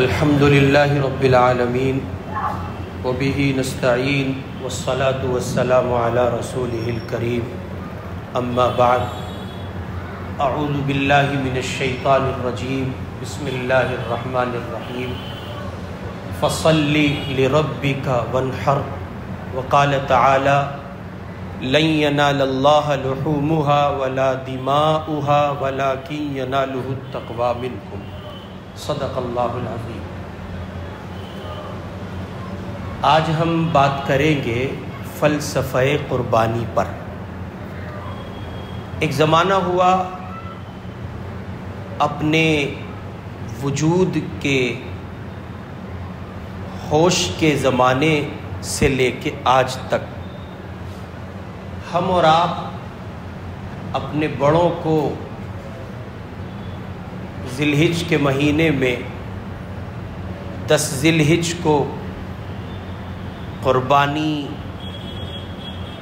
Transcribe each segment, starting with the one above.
الحمد للہ رب العالمین وبہ نستعین والصلاة والسلام علی رسولہ الکریم اما بعد اعوذ باللہ من الشیطان الرجیم بسم اللہ الرحمن الرحیم فصل لربک وانحر وقال تعالی لن ینال اللہ لحومها ولا دماؤها ولکن ینالہ التقوی منکم صدق اللہ العظیم۔ آج ہم بات کریں گے فلسفہ قربانی پر۔ ایک زمانہ ہوا اپنے وجود کے ہوش کے زمانے سے لے کے آج تک ہم اور آپ اپنے بڑوں کو ذی الحج کے مہینے میں 10 ذی الحج کو قربانی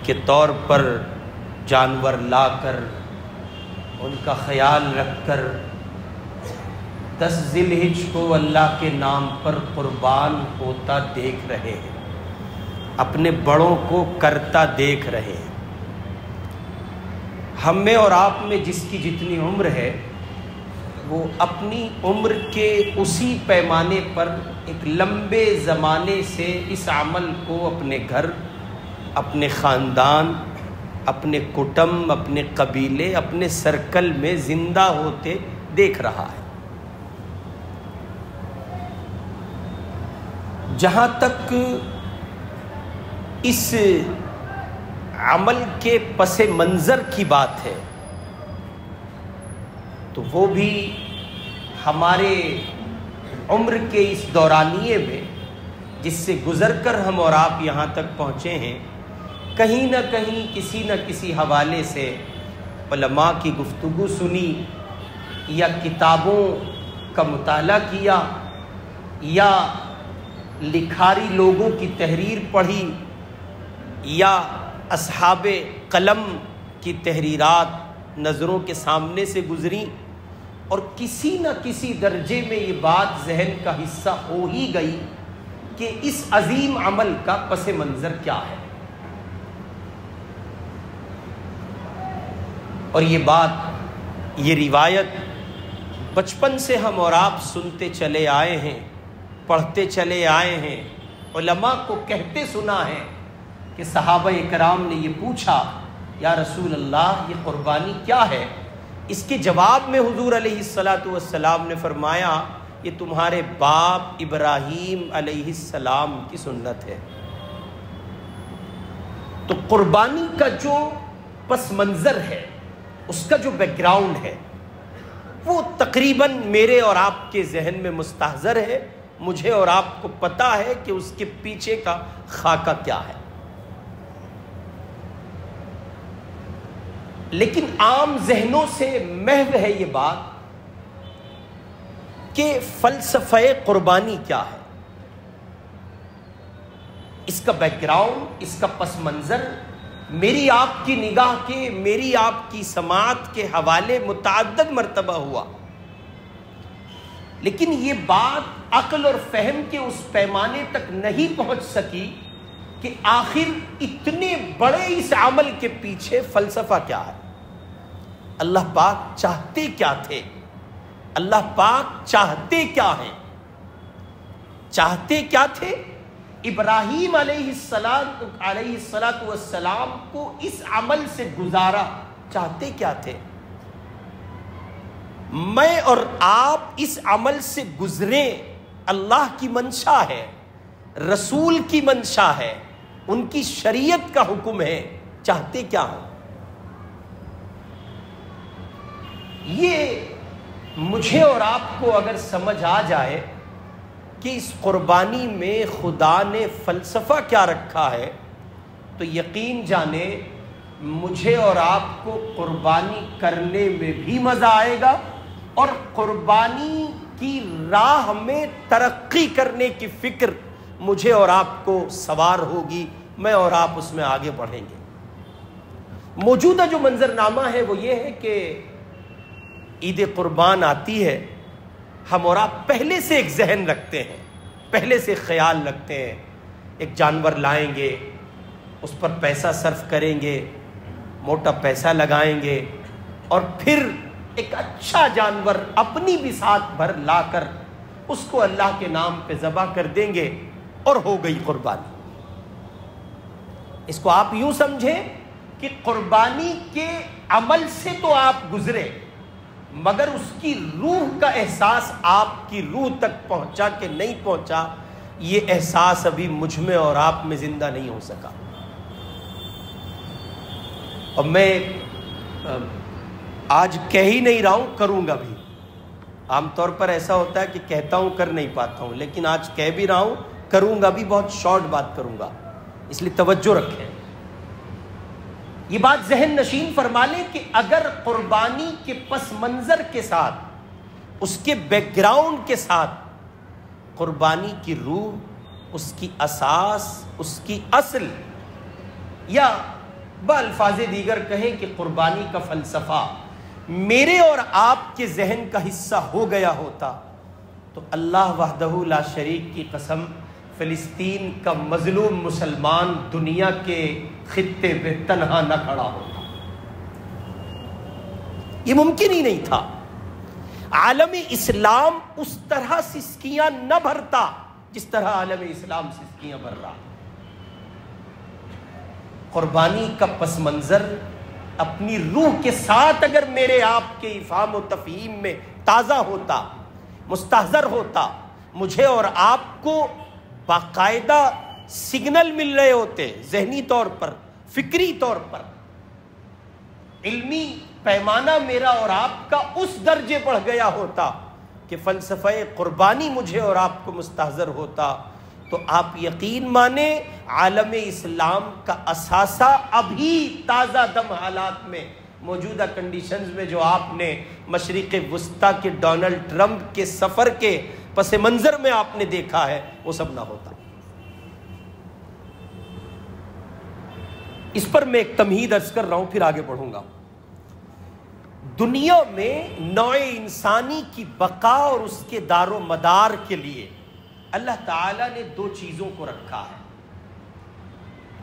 کے طور پر جانور لا کر ان کا خیال رکھ کر 10 ذی الحج کو اللہ کے نام پر قربان ہوتا دیکھ رہے ہیں، اپنے بڑوں کو کرتا دیکھ رہے ہیں۔ ہم میں اور آپ میں جس کی جتنی عمر ہے وہ اپنی عمر کے اسی پیمانے پر ایک لمبے زمانے سے اس عمل کو اپنے گھر، اپنے خاندان، اپنے کٹم، اپنے قبیلے، اپنے سرکل میں زندہ ہوتے دیکھ رہا ہے۔ جہاں تک اس عمل کے پس منظر کی بات ہے تو وہ بھی ہمارے عمر کے اس دورانیے میں جس سے گزر کر ہم اور آپ یہاں تک پہنچے ہیں، کہیں نہ کہیں کسی نہ کسی حوالے سے علماء کی گفتگو سنی یا کتابوں کا مطالعہ کیا یا لکھاری لوگوں کی تحریر پڑھی یا اصحاب قلم کی تحریرات نظروں کے سامنے سے گزری، اور کسی نہ کسی درجے میں یہ بات ذہن کا حصہ ہو ہی گئی کہ اس عظیم عمل کا پس منظر کیا ہے۔ اور یہ بات، یہ روایت بچپن سے ہم اور آپ سنتے چلے آئے ہیں، پڑھتے چلے آئے ہیں، علماء کو کہتے سنا ہے کہ صحابہ کرام نے یہ پوچھا یا رسول اللہ یہ قربانی کیا ہے؟ اس کے جواب میں حضور علیہ السلام نے فرمایا یہ تمہارے باپ ابراہیم علیہ السلام کی سنت ہے۔ تو قربانی کا جو پس منظر ہے، اس کا جو بیک گراؤنڈ ہے، وہ تقریباً میرے اور آپ کے ذہن میں مستحضر ہے، مجھے اور آپ کو پتہ ہے کہ اس کے پیچھے کا خاکہ کیا ہے۔ لیکن عام ذہنوں سے محو ہے یہ بات کہ فلسفہ قربانی کیا ہے، اس کا بیک گراؤنڈ، اس کا پس منظر میری آپ کی نگاہ کے، میری آپ کی سماعت کے حوالے متعدد مرتبہ ہوا، لیکن یہ بات عقل اور فہم کے اس پیمانے تک نہیں پہنچ سکی کہ آخر اتنے بڑے اس عمل کے پیچھے فلسفہ کیا ہے، اللہ پاک چاہتے کیا تھے، اللہ پاک چاہتے کیا ہیں، چاہتے کیا تھے؟ ابراہیم علیہ السلام کو اس عمل سے گزارا، چاہتے کیا تھے؟ میں اور آپ اس عمل سے گزریں، اللہ کی منشا ہے، رسول کی منشا ہے، ان کی شریعت کا حکم ہے، چاہتے کیا ہیں؟ یہ مجھے اور آپ کو اگر سمجھ آ جائے کہ اس قربانی میں خدا نے فلسفہ کیا رکھا ہے تو یقین جانے مجھے اور آپ کو قربانی کرنے میں بھی مزہ آئے گا، اور قربانی کی راہ میں ترقی کرنے کی فکر مجھے اور آپ کو سوار ہوگی، میں اور آپ اس میں آگے بڑھیں گے۔ موجودہ جو منظرنامہ ہے وہ یہ ہے کہ عید قربان آتی ہے ہم اور آپ پہلے سے ایک ذہن رکھتے ہیں، پہلے سے خیال رکھتے ہیں، ایک جانور لائیں گے، اس پر پیسہ صرف کریں گے، موٹا پیسہ لگائیں گے، اور پھر ایک اچھا جانور اپنی بساط بھر لا کر اس کو اللہ کے نام پہ ذبح کر دیں گے اور ہو گئی قربانی۔ اس کو آپ یوں سمجھیں کہ قربانی کے عمل سے تو آپ گزرے، مگر اس کی روح کا احساس آپ کی روح تک پہنچا کہ نہیں پہنچا، یہ احساس ابھی مجھ میں اور آپ میں زندہ نہیں ہو سکا۔ اور میں آج کہہ ہی نہیں رہا ہوں، کروں گا بھی۔ عام طور پر ایسا ہوتا ہے کہ کہتا ہوں کر نہیں پاتا ہوں، لیکن آج کہہ بھی رہا ہوں، کروں گا بھی، بہت شارٹ بات کروں گا، اس لیے توجہ رکھیں۔ یہ بات ذہن نشین فرما لیں کہ اگر قربانی کے پس منظر کے ساتھ، اس کے بیک گراؤنڈ کے ساتھ قربانی کی روح، اس کی اساس، اس کی اصل، یا بالفاظ دیگر کہیں کہ قربانی کا فلسفہ میرے اور آپ کے ذہن کا حصہ ہو گیا ہوتا، تو اللہ وحدہ لا شریک کی قسم، فلسطین کا مظلوم مسلمان دنیا کے خطے پہ تنہا نہ کھڑا ہوتا۔ یہ ممکن ہی نہیں تھا۔ عالم اسلام اس طرح سسکیاں نہ بھرتا جس طرح عالم اسلام سسکیاں بھر رہا۔ قربانی کا پس منظر اپنی روح کے ساتھ اگر میرے آپ کے افہام و تفہیم میں تازہ ہوتا، مستحضر ہوتا، مجھے اور آپ کو باقاعدہ سگنل مل رہے ہوتے، ذہنی طور پر، فکری طور پر، علمی پیمانہ میرا اور آپ کا اس درجے بڑھ گیا ہوتا کہ فلسفہ قربانی مجھے اور آپ کو مستحضر ہوتا، تو آپ یقین مانیں عالم اسلام کا اثاثہ ابھی تازہ دم حالات میں، موجودہ کنڈیشنز میں جو آپ نے مشرق وسطیٰ کے ڈونلڈ ٹرمپ کے سفر کے پس منظر میں آپ نے دیکھا ہے، وہ سب نہ ہوتا۔ اس پر میں ایک تمہید عرض کر رہا ہوں، پھر آگے بڑھوں گا۔ دنیا میں نوع انسانی کی بقا اور اس کے دار و مدار کے لیے اللہ تعالیٰ نے دو چیزوں کو رکھا ہے،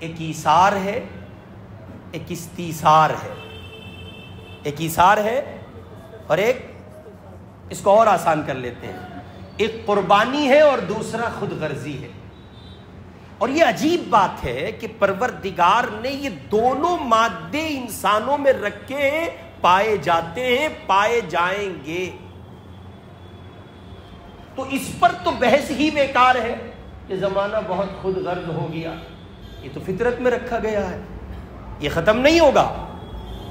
ایک ایثار ہے، ایک استیثار ہے۔ ایک ایثار ہے اور ایک، اس کو اور آسان کر لیتے ہیں، ایک قربانی ہے اور دوسرا خود غرضی ہے۔ اور یہ عجیب بات ہے کہ پروردگار نے یہ دونوں مادے انسانوں میں رکھے ہیں، پائے جاتے ہیں، پائے جائیں گے۔ تو اس پر تو بحث ہی بیکار ہے کہ زمانہ بہت خود غرض ہو گیا، یہ تو فطرت میں رکھا گیا ہے، یہ ختم نہیں ہوگا۔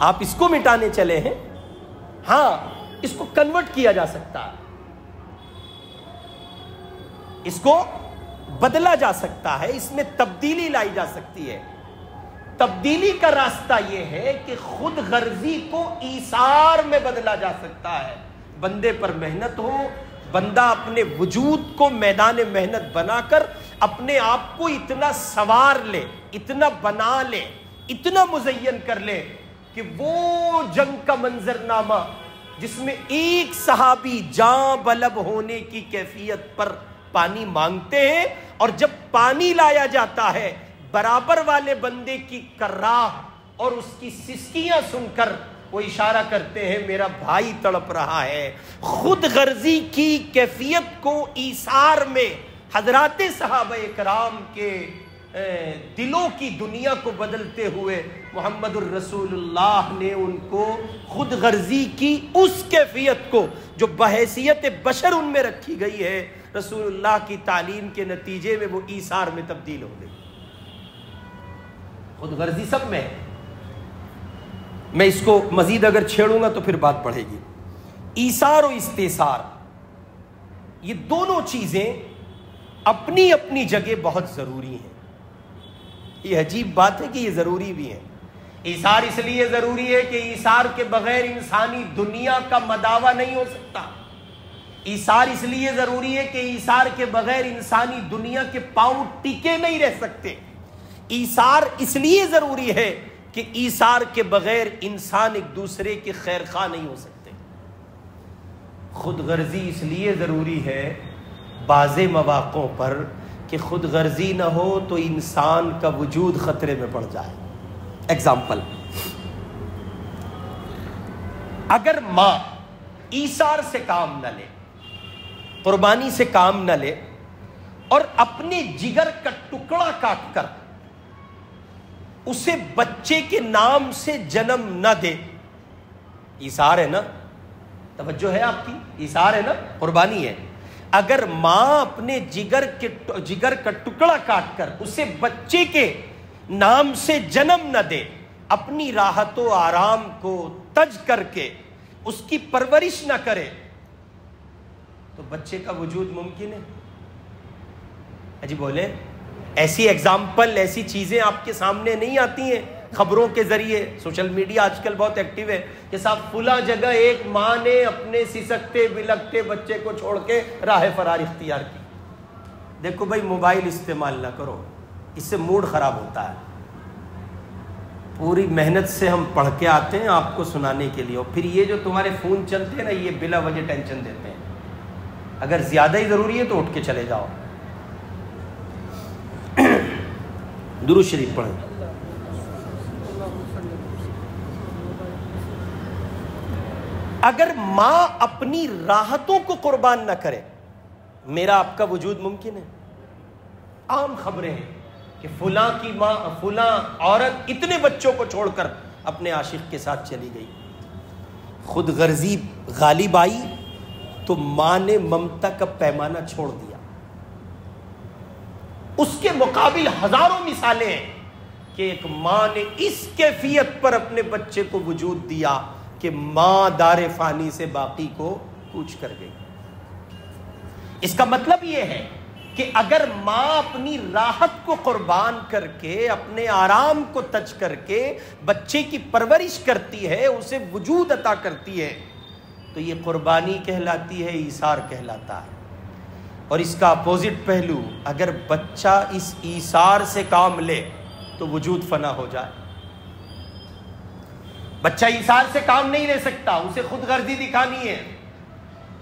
آپ اس کو مٹانے چلے ہیں، ہاں اس کو کنورٹ کیا جا سکتا ہے، اس کو بدلا جا سکتا ہے، اس میں تبدیلی لائی جا سکتی ہے۔ تبدیلی کا راستہ یہ ہے کہ خود غرضی کو ایثار میں بدلا جا سکتا ہے۔ بندے پر محنت ہو، بندہ اپنے وجود کو میدان محنت بنا کر اپنے آپ کو اتنا سنوار لے، اتنا بنا لے، اتنا مزین کر لے کہ وہ جنگ کا منظرنامہ جس میں ایک صحابی جاں بلب ہونے کی کیفیت پر پانی مانگتے ہیں، اور جب پانی لایا جاتا ہے برابر والے بندے کی کراہ اور اس کی سسکیاں سن کر وہ اشارہ کرتے ہیں میرا بھائی تڑپ رہا ہے۔ خود غرضی کی کیفیت کو ایثار میں حضرات صحابہ کرام کے دلوں کی دنیا کو بدلتے ہوئے محمد الرسول اللہ نے ان کو خود غرضی کی اس کیفیت کو جو بحیثیت بشر ان میں رکھی گئی ہے، رسول اللہ کی تعلیم کے نتیجے میں وہ ایثار میں تبدیل ہو گئی۔ خود غرضی سب میں ہے، میں اس کو مزید اگر چھیڑوں گا تو پھر بات بڑھے گی۔ ایثار و استیثار، یہ دونوں چیزیں اپنی اپنی جگہ بہت ضروری ہیں۔ یہ عجیب بات ہے کہ یہ ضروری بھی ہے۔ ایثار اس لیے ضروری ہے کہ ایثار کے بغیر انسانی دنیا کا مداوا نہیں ہو سکتا۔ ایثار اس لیے ضروری ہے کہ ایثار کے بغیر انسانی دنیا کے پاؤں ٹکے نہیں رہ سکتے۔ ایثار اس لیے ضروری ہے کہ ایثار کے بغیر انسان ایک دوسرے کے خیر خواہ نہیں ہو سکتے۔ خود غرضی اس لیے ضروری ہے بعض مواقعوں پر کہ خود غرضی نہ ہو تو انسان کا وجود خطرے میں پڑ جائے. ایگزامپل، اگر ماں ایثار سے کام نہ لے، قربانی سے کام نہ لے، اور اپنے جگر کا ٹکڑا کاٹ کر اسے بچے کے نام سے جنم نہ دے، ایثار ہے نا، توجہ ہے آپ کی، ایثار ہے نا، قربانی ہے. اگر ماں اپنے جگر کا ٹکڑا کاٹ کر اسے بچے کے نام سے جنم نہ دے، اپنی راحت و آرام کو تج کر کے اس کی پرورش نہ کرے، تو بچے کا وجود ممکن ہے؟ جی بولے. ایسی ایگزامپل، ایسی چیزیں آپ کے سامنے نہیں آتی ہیں خبروں کے ذریعے؟ سوشل میڈیا آج کل بہت ایکٹیو ہے کہ صاحب فلاں جگہ ایک ماں نے اپنے سسکتے بلکتے بچے کو چھوڑ کے راہ فرار اختیار کی. دیکھو بھائی، موبائل استعمال نہ کرو، اس سے موڈ خراب ہوتا ہے. پوری محنت سے ہم پڑھ کے آتے ہیں آپ کو سنانے کے لیے، اور پھر یہ جو تمہارے فون چلتے ہیں نا، یہ بلا وجہ ٹینشن دیتے ہیں. اگر زیادہ ہی ضروری ہے تو اٹھ کے چلے جاؤ. درود شریف پڑھیں. اگر ماں اپنی راحتوں کو قربان نہ کرے، میرا آپ کا وجود ممکن ہے؟ عام خبریں ہیں کہ فلاں کی ماں، فلاں عورت اتنے بچوں کو چھوڑ کر اپنے عاشق کے ساتھ چلی گئی. خود غرضی غالب آئی تو ماں نے ممتا کا پیمانہ چھوڑ دیا. اس کے مقابل ہزاروں مثالیں ہیں کہ ایک ماں نے اس کیفیت پر اپنے بچے کو وجود دیا کہ ماں دار فانی سے باقی کو کوچ کر گئی. اس کا مطلب یہ ہے کہ اگر ماں اپنی راحت کو قربان کر کے، اپنے آرام کو تج کر کے بچے کی پرورش کرتی ہے، اسے وجود عطا کرتی ہے، تو یہ قربانی کہلاتی ہے، ایثار کہلاتا ہے. اور اس کا اپوزٹ پہلو، اگر بچہ اس ایثار سے کام لے تو وجود فنا ہو جائے. بچہ ایثار سے کام نہیں لے سکتا، اسے خود غرضی دکھانی ہے،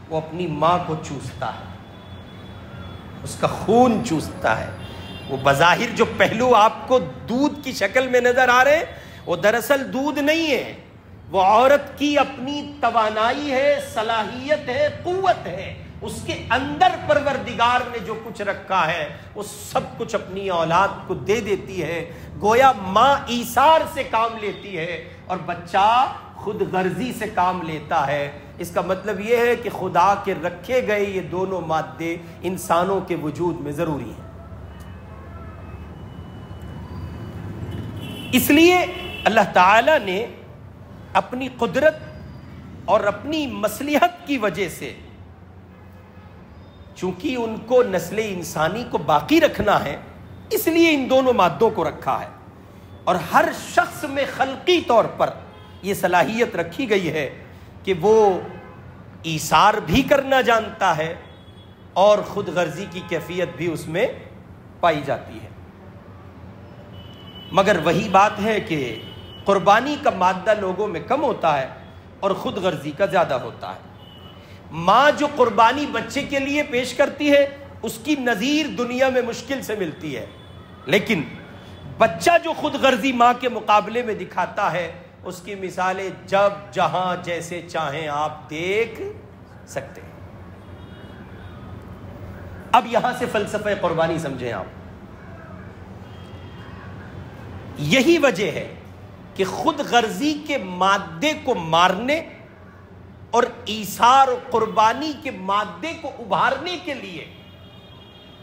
وہ اپنی ماں کو چوستا ہے، اس کا خون چوستا ہے. وہ بظاہر جو پہلو آپ کو دودھ کی شکل میں نظر آ رہے ہیں، وہ دراصل دودھ نہیں ہے، وہ عورت کی اپنی توانائی ہے، صلاحیت ہے، قوت ہے. اس کے اندر پروردگار نے جو کچھ رکھا ہے وہ سب کچھ اپنی اولاد کو دے دیتی ہے. گویا ماں ایثار سے کام لیتی ہے اور بچہ خود غرضی سے کام لیتا ہے. اس کا مطلب یہ ہے کہ خدا کے رکھے گئے یہ دونوں مادے انسانوں کے وجود میں ضروری ہیں. اس لیے اللہ تعالی نے اپنی قدرت اور اپنی مصلحت کی وجہ سے، چونکہ ان کو نسل انسانی کو باقی رکھنا ہے، اس لیے ان دونوں مادوں کو رکھا ہے. اور ہر شخص میں خلقی طور پر یہ صلاحیت رکھی گئی ہے کہ وہ ایثار بھی کرنا جانتا ہے اور خود غرضی کی کیفیت بھی اس میں پائی جاتی ہے. مگر وہی بات ہے کہ قربانی کا مادہ لوگوں میں کم ہوتا ہے اور خود غرضی کا زیادہ ہوتا ہے. ماں جو قربانی بچے کے لیے پیش کرتی ہے اس کی نظیر دنیا میں مشکل سے ملتی ہے، لیکن بچہ جو خود غرضی ماں کے مقابلے میں دکھاتا ہے اس کی مثالیں جب جہاں جیسے چاہیں آپ دیکھ سکتے ہیں. اب یہاں سے فلسفہ قربانی سمجھیں آپ. یہی وجہ ہے کہ خود غرضی کے مادے کو مارنے اور ایثار و قربانی کے مادے کو ابھارنے کے لیے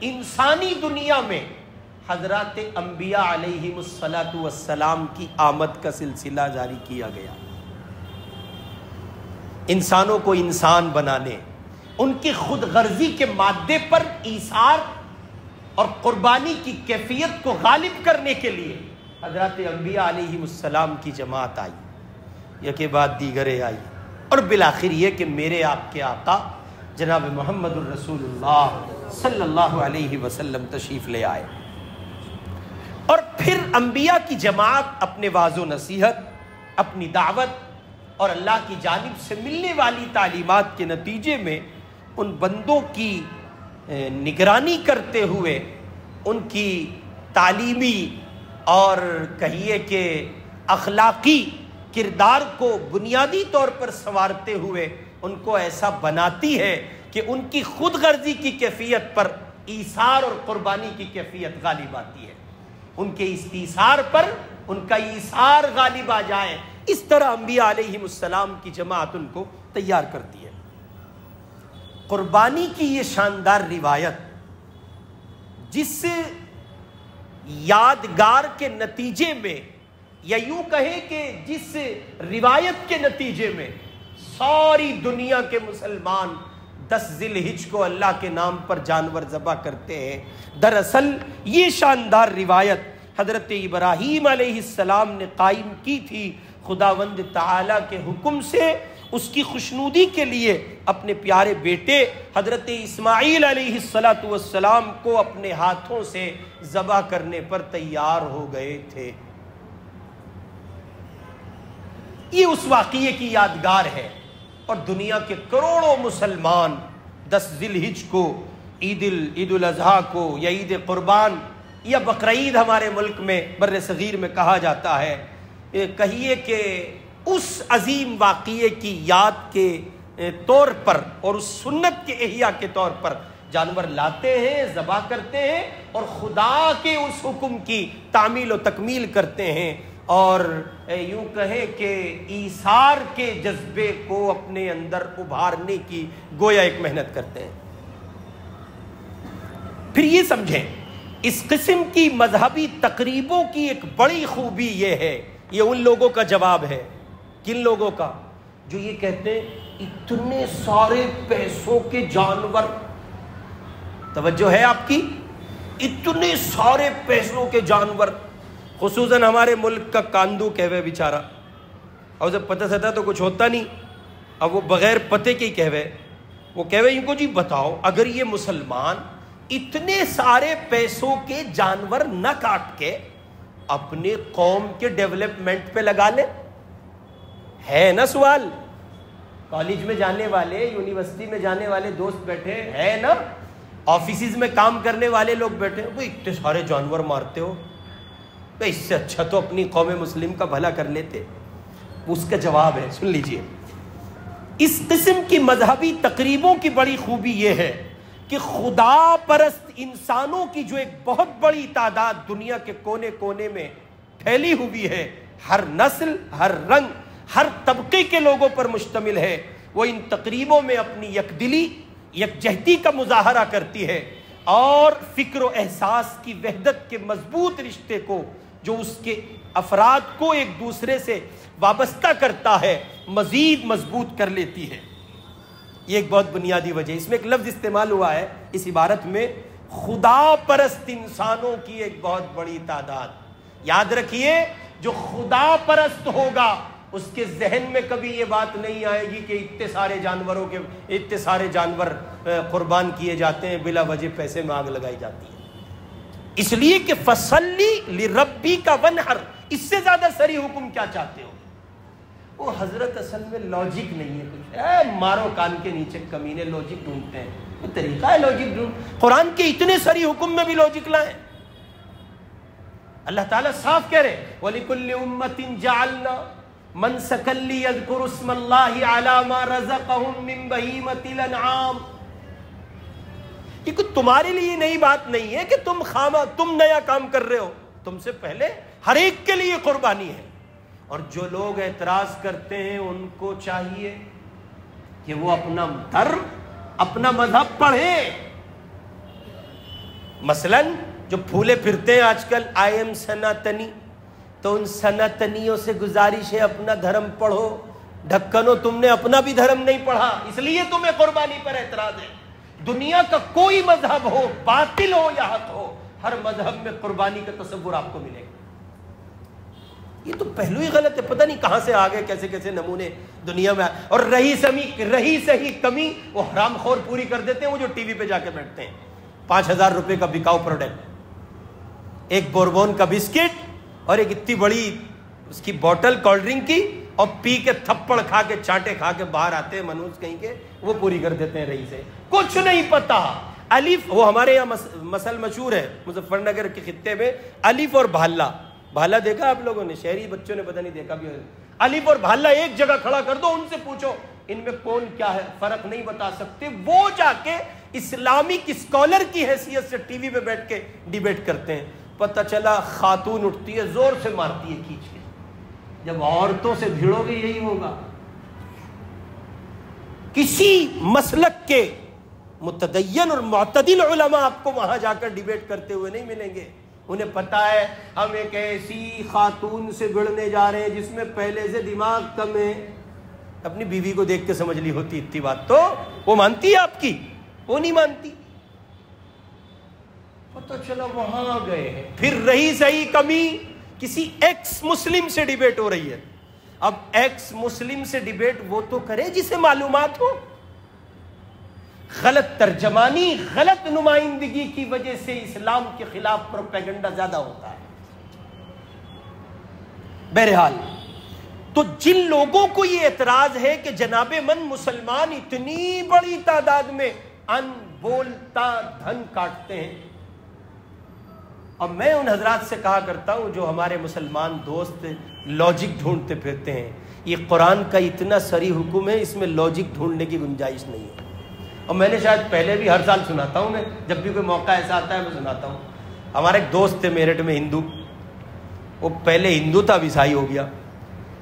انسانی دنیا میں حضرات انبیاء علیہم الصلاۃ والسلام کی آمد کا سلسلہ جاری کیا گیا. انسانوں کو انسان بنانے، ان کی خود غرضی کے مادے پر ایثار اور قربانی کی کیفیت کو غالب کرنے کے لیے حضرات انبیاء علیہم السلام کی جماعت آئی، یکے بعد دیگرے آئی، اور بالآخر یہ کہ میرے آپ کے آقا جناب محمد الرسول اللہ صلی اللہ علیہ وسلم تشریف لے آئے. اور پھر انبیاء کی جماعت اپنے واعظ و نصیحت، اپنی دعوت اور اللہ کی جانب سے ملنے والی تعلیمات کے نتیجے میں ان بندوں کی نگرانی کرتے ہوئے ان کی تعلیمی اور کہیے کہ اخلاقی کردار کو بنیادی طور پر سنوارتے ہوئے ان کو ایسا بناتی ہے کہ ان کی خود غرضی کی کیفیت پر ایثار اور قربانی کی کیفیت غالب آتی ہے، ان کے استیثار پر ان کا ایثار غالب آ جائے، اس طرح انبیاء علیہم السلام کی جماعت ان کو تیار کرتی ہے۔ قربانی کی یہ شاندار روایت جس یادگار کے نتیجے میں، یا یوں کہیں کہ جس روایت کے نتیجے میں ساری دنیا کے مسلمان 10 ذی الحجہ کو اللہ کے نام پر جانور ذبح کرتے ہیں، دراصل یہ شاندار روایت حضرت ابراہیم علیہ السلام نے قائم کی تھی، خداوند تعالیٰ کے حکم سے اس کی خوشنودی کے لیے اپنے پیارے بیٹے حضرت اسماعیل علیہ السلام کو اپنے ہاتھوں سے ذبح کرنے پر تیار ہو گئے تھے۔ یہ اس واقعے کی یادگار ہے، اور دنیا کے کروڑوں مسلمان 10 ذی الحجہ کو عید الاضحیٰ کو یا عید قربان یا بقرعید ہمارے ملک میں بر صغیر میں کہا جاتا ہے، کہیے کہ اس عظیم واقعے کی یاد کے طور پر اور اس سنت کے احیاء کے طور پر جانور لاتے ہیں، ذبح کرتے ہیں اور خدا کے اس حکم کی تعمیل و تکمیل کرتے ہیں، اور یوں کہیں کہ ایثار کے جذبے کو اپنے اندر ابھارنے کی گویا ایک محنت کرتے ہیں۔ پھر یہ سمجھیں، اس قسم کی مذہبی تقریبوں کی ایک بڑی خوبی یہ ہے، یہ ان لوگوں کا جواب ہے، کن لوگوں کا؟ جو یہ کہتے ہیں اتنے سارے پیسوں کے جانور، توجہ ہے آپ کی، اتنے سارے پیسوں کے جانور، خصوصاً ہمارے ملک کا کاندو کہوے بیچارہ، اور جب پتہ ستا تو کچھ ہوتا نہیں، اب وہ بغیر پتے کے ہی کہوے، وہ کہوے ان کو جی بتاؤ اگر یہ مسلمان اتنے سارے پیسوں کے جانور نہ کاٹ کے اپنے قوم کے ڈیولپمنٹ پہ لگا لے، ہے نا سوال؟ کالج میں جانے والے، یونیورسٹی میں جانے والے دوست بیٹھے ہیں نا، آفیسز میں کام کرنے والے لوگ بیٹھے ہیں، وہ اتنے سارے جانور مارتے ہو، اس سے اچھا تو اپنی قوم مسلم کا بھلا کر لیتے۔ اس کا جواب ہے، سن لیجئے، اس قسم کی مذہبی تقریبوں کی بڑی خوبی یہ ہے کہ خدا پرست انسانوں کی جو ایک بہت بڑی تعداد دنیا کے کونے کونے میں پھیلی ہوئی ہے، ہر نسل، ہر رنگ، ہر طبقے کے لوگوں پر مشتمل ہے، وہ ان تقریبوں میں اپنی یکدلی، یکجہتی کا مظاہرہ کرتی ہے، اور فکر و احساس کی وحدت کے مضبوط رشتے کو جو اس کے افراد کو ایک دوسرے سے وابستہ کرتا ہے مزید مضبوط کر لیتی ہے۔ یہ ایک بہت بنیادی وجہ، اس میں ایک لفظ استعمال ہوا ہے اس عبارت میں، خدا پرست انسانوں کی ایک بہت بڑی تعداد۔ یاد رکھیے، جو خدا پرست ہوگا اس کے ذہن میں کبھی یہ بات نہیں آئے گی کہ اتنے سارے جانور قربان کیے جاتے ہیں، بلا وجہ پیسے میں آگ لگائی جاتی ہے، اس لیے کہ فصلی لربک ونحر، اس سے زیادہ صریح حکم کیا چاہتے ہو؟ وہ حضرت اصل میں لاجک نہیں ہے کچھ، مارو کان کے نیچے کمینے لاجک ڈھونڈتے ہیں، وہ طریقہ ہے لاجک ڈھونڈ، قرآن کے اتنے صریح حکم میں بھی لاجک لائیں۔ اللہ تعالیٰ صاف کہہ رہے وَلِكُلِّ أُمَّةٍ جَعَلْنَا مَنْسَكًا لِيَذْكُرُوا اسْمَ اللَّهِ عَلَى مَا رَزَقَهُم مِّن بَهِيمَةِ الْأَنْعَامِ۔ یہ کوئی تمہارے لیے نئی بات نہیں ہے کہ تم نیا کام کر رہے ہو، تم سے پہلے ہر ایک کے لیے قربانی ہے۔ اور جو لوگ اعتراض کرتے ہیں ان کو چاہیے کہ وہ اپنا دھرم، اپنا مذہب پڑھیں۔ مثلاً جو پھولے پھرتے ہیں آج کل آئی ایم سناتنی، تو ان سناتنیوں سے گزارش ہے اپنا دھرم پڑھو، ڈھکنو تم نے اپنا بھی دھرم نہیں پڑھا، اس لیے تمہیں قربانی پر اعتراض ہے۔ دنیا کا کوئی مذہب ہو، باطل ہو یا حق ہو، ہر مذہب میں قربانی کا تصور آپ کو ملے گا۔ یہ تو پہلو ہی غلط ہے، پتہ نہیں کہاں سے آگے کیسے کیسے نمونے دنیا میں، اور رہی سہی کمی وہ حرام خور پوری کر دیتے ہیں، وہ جو ٹی وی پہ جا کے بیٹھتے ہیں، 5000 روپے کا بکاؤ پروڈکٹ، ایک بوربون کا بسکٹ اور ایک اتنی بڑی اس کی بوٹل کولڈ ڈرنک کی، اور پی کے تھپڑ کھا کے چانٹے کھا کے باہر آتے ہیں منوج کہیں کے، وہ پوری کر دیتے ہیں رہی سے، کچھ نہیں پتا۔ الف، وہ ہمارے یہاں مسل مشہور ہے مظفر نگر کے خطے میں، الف اور بھالا، بھالا دیکھا آپ لوگوں نے؟ شہری بچوں نے پتہ نہیں دیکھا بھی، الف اور بھالا ایک جگہ کھڑا کر دو، ان سے پوچھو ان میں کون کیا ہے، فرق نہیں بتا سکتے۔ وہ جا کے اسلامک اسکالر کی حیثیت سے ٹی وی پہ بیٹھ کے ڈیبیٹ کرتے ہیں۔ پتہ چلا خاتون اٹھتی ہے، زور سے مارتی ہے کھینچ کے۔ جب عورتوں سے بھیڑو گے یہی ہوگا۔ کسی مسلک کے متدین اور معتدل علماء آپ کو وہاں جا کر ڈیبیٹ کرتے ہوئے نہیں ملیں گے۔ انہیں پتا ہے ہم ایک ایسی خاتون سے بھڑنے جا رہے ہیں جس میں پہلے سے دماغ کم ہے۔ اپنی بیوی کو دیکھ کے سمجھ لی ہوتی اتنی بات تو وہ مانتی ہے آپ کی، وہ نہیں مانتی۔ پتہ چلا وہاں گئے ہیں۔ پھر رہی صحیح کمی، کسی ایکس مسلم سے ڈیبیٹ ہو رہی ہے۔ اب ایکس مسلم سے ڈیبیٹ وہ تو کرے جسے معلومات ہو۔ غلط ترجمانی، غلط نمائندگی کی وجہ سے اسلام کے خلاف پروپیگنڈا زیادہ ہوتا ہے۔ بہرحال تو جن لوگوں کو یہ اعتراض ہے کہ جناب من مسلمان اتنی بڑی تعداد میں ان بولتا دھن کاٹتے ہیں، اور میں ان حضرات سے کہا کرتا ہوں جو ہمارے مسلمان دوست لاجک ڈھونڈتے پھرتے ہیں، یہ قرآن کا اتنا سری حکم ہے، اس میں لاجک ڈھونڈنے کی گنجائش نہیں ہے۔ اور میں نے شاید پہلے بھی ہر سال سناتا ہوں، میں جب بھی کوئی موقع ایسا آتا ہے میں سناتا ہوں۔ ہمارا ایک دوست تھے میرٹھ میں ہندو، وہ پہلے ہندو تھا اب عیسائی ہو گیا۔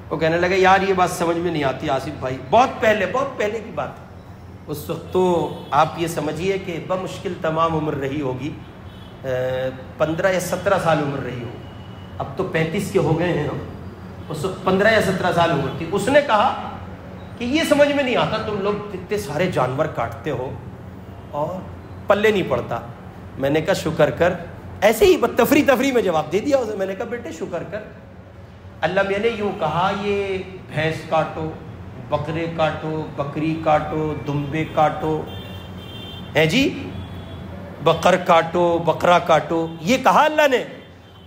وہ کہنے لگا یار یہ بات سمجھ میں نہیں آتی آصف بھائی، بہت پہلے کی بات ہے۔ اس وقت تو آپ یہ سمجھیے کہ بمشکل تمام عمر رہی ہوگی، 15 یا 17 سال عمر رہی ہوگی، اب تو 35 کے ہو گئے ہیں ہم، اس وقت 15 یا 17 سال عمر تھی۔ اس نے کہا کہ یہ سمجھ میں نہیں آتا تم لوگ اتنے سارے جانور کاٹتے ہو اور پلے نہیں پڑتا۔ میں نے کہا شکر کر، ایسے ہی تفریح میں جواب دے دیا اسے۔ میں نے کہا بیٹے شکر کر، اللہ میں نے یوں کہا یہ بھینس کاٹو، بکرے کاٹو، بکری کاٹو، دمبے کاٹو، ہے جی بقر کاٹو، بکرا کاٹو، یہ کہا اللہ نے۔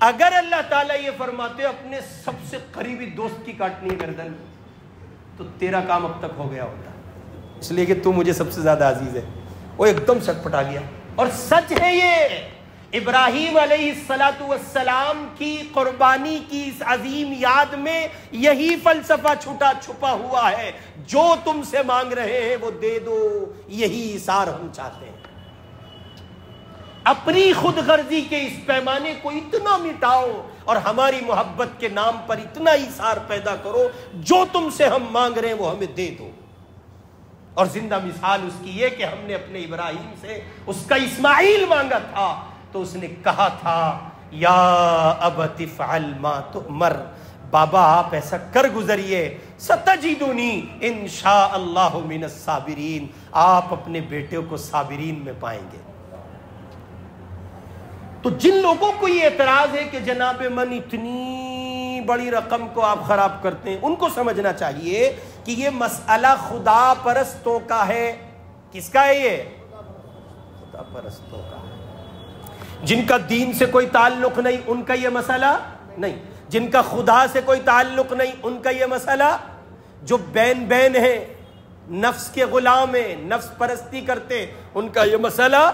اگر اللہ تعالیٰ یہ فرماتے اپنے سب سے قریبی دوست کی کاٹنی ہے گردن، تو تیرا کام اب تک ہو گیا ہوتا، اس لیے کہ تو مجھے سب سے زیادہ عزیز ہے۔ وہ ایک دم سٹ پٹا گیا۔ اور سچ ہے یہ، ابراہیم علیہ السلام کی قربانی کی اس عظیم یاد میں یہی فلسفہ چھپا ہوا ہے، جو تم سے مانگ رہے ہیں وہ دے دو، یہی ایثار ہم چاہتے ہیں۔ اپنی خود غرضی کے اس پیمانے کو اتنا مٹاؤ اور ہماری محبت کے نام پر اتنا ایثار پیدا کرو، جو تم سے ہم مانگ رہے ہیں وہ ہمیں دے دو۔ اور زندہ مثال اس کی یہ کہ ہم نے اپنے ابراہیم سے اس کا اسماعیل مانگا تھا تو اس نے کہا تھا یا ابت افعل ما تؤمر، بابا آپ ایسا کر گزریے، ستجدنی انشاء اللہ من الصابرین، آپ اپنے بیٹے کو صابرین میں پائیں گے۔ تو جن لوگوں کو یہ اعتراض ہے کہ جناب من اتنی بڑی رقم کو آپ خراب کرتے ہیں، ان کو سمجھنا چاہیے کہ یہ مسئلہ خدا پرستوں کا ہے۔ کس کا ہے یہ؟ خدا پرستوں کا ہے۔ جن کا دین سے کوئی تعلق نہیں ان کا یہ مسئلہ نہیں، جن کا خدا سے کوئی تعلق نہیں ان کا یہ مسئلہ، جو بین ہیں، نفس کے غلام ہیں، نفس پرستی کرتے، ان کا یہ مسئلہ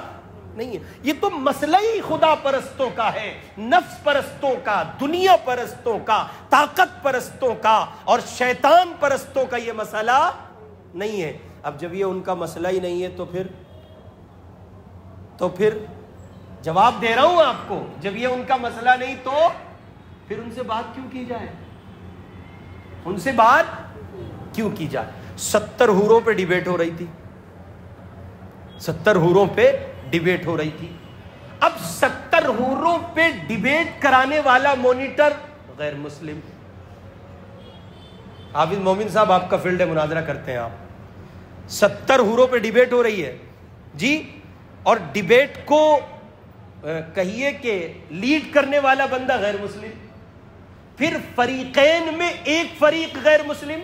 نہیں ہے۔ یہ تو مسئلہ ہی خدا پرستوں کا ہے، نفس پرستوں کا، دنیا پرستوں کا، طاقت پرستوں کا اور شیطان پرستوں کا یہ مسئلہ نہیں ہے۔ اب جب یہ ان کا مسئلہ ہی نہیں ہے تو پھر جواب دے رہا ہوں آپ کو، جب یہ ان کا مسئلہ نہیں تو پھر ان سے بات کیوں کی جائے؟ ان سے بات کیوں کی جائے؟ 70 حوروں پہ ڈیبیٹ ہو رہی تھی، 70 حوروں پہ ڈیبیٹ ہو رہی تھی۔ اب 70 حوروں پہ ڈیبیٹ کرانے والا مونیٹر غیر مسلم۔ حافظ مومن صاحب آپ کا فیلڈ ہے، مناظرہ کرتے ہیں آپ۔ 70 حوروں پہ ڈیبیٹ ہو رہی ہے جی، اور ڈیبیٹ کو کہیے کہ لیڈ کرنے والا بندہ غیر مسلم، پھر فریقین میں ایک فریق غیر مسلم